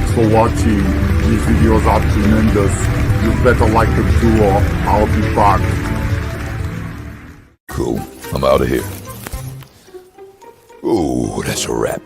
Thanks for watching. These videos are tremendous. You better like them too, or I'll be back. Cool. I'm out of here. Ooh, that's a wrap.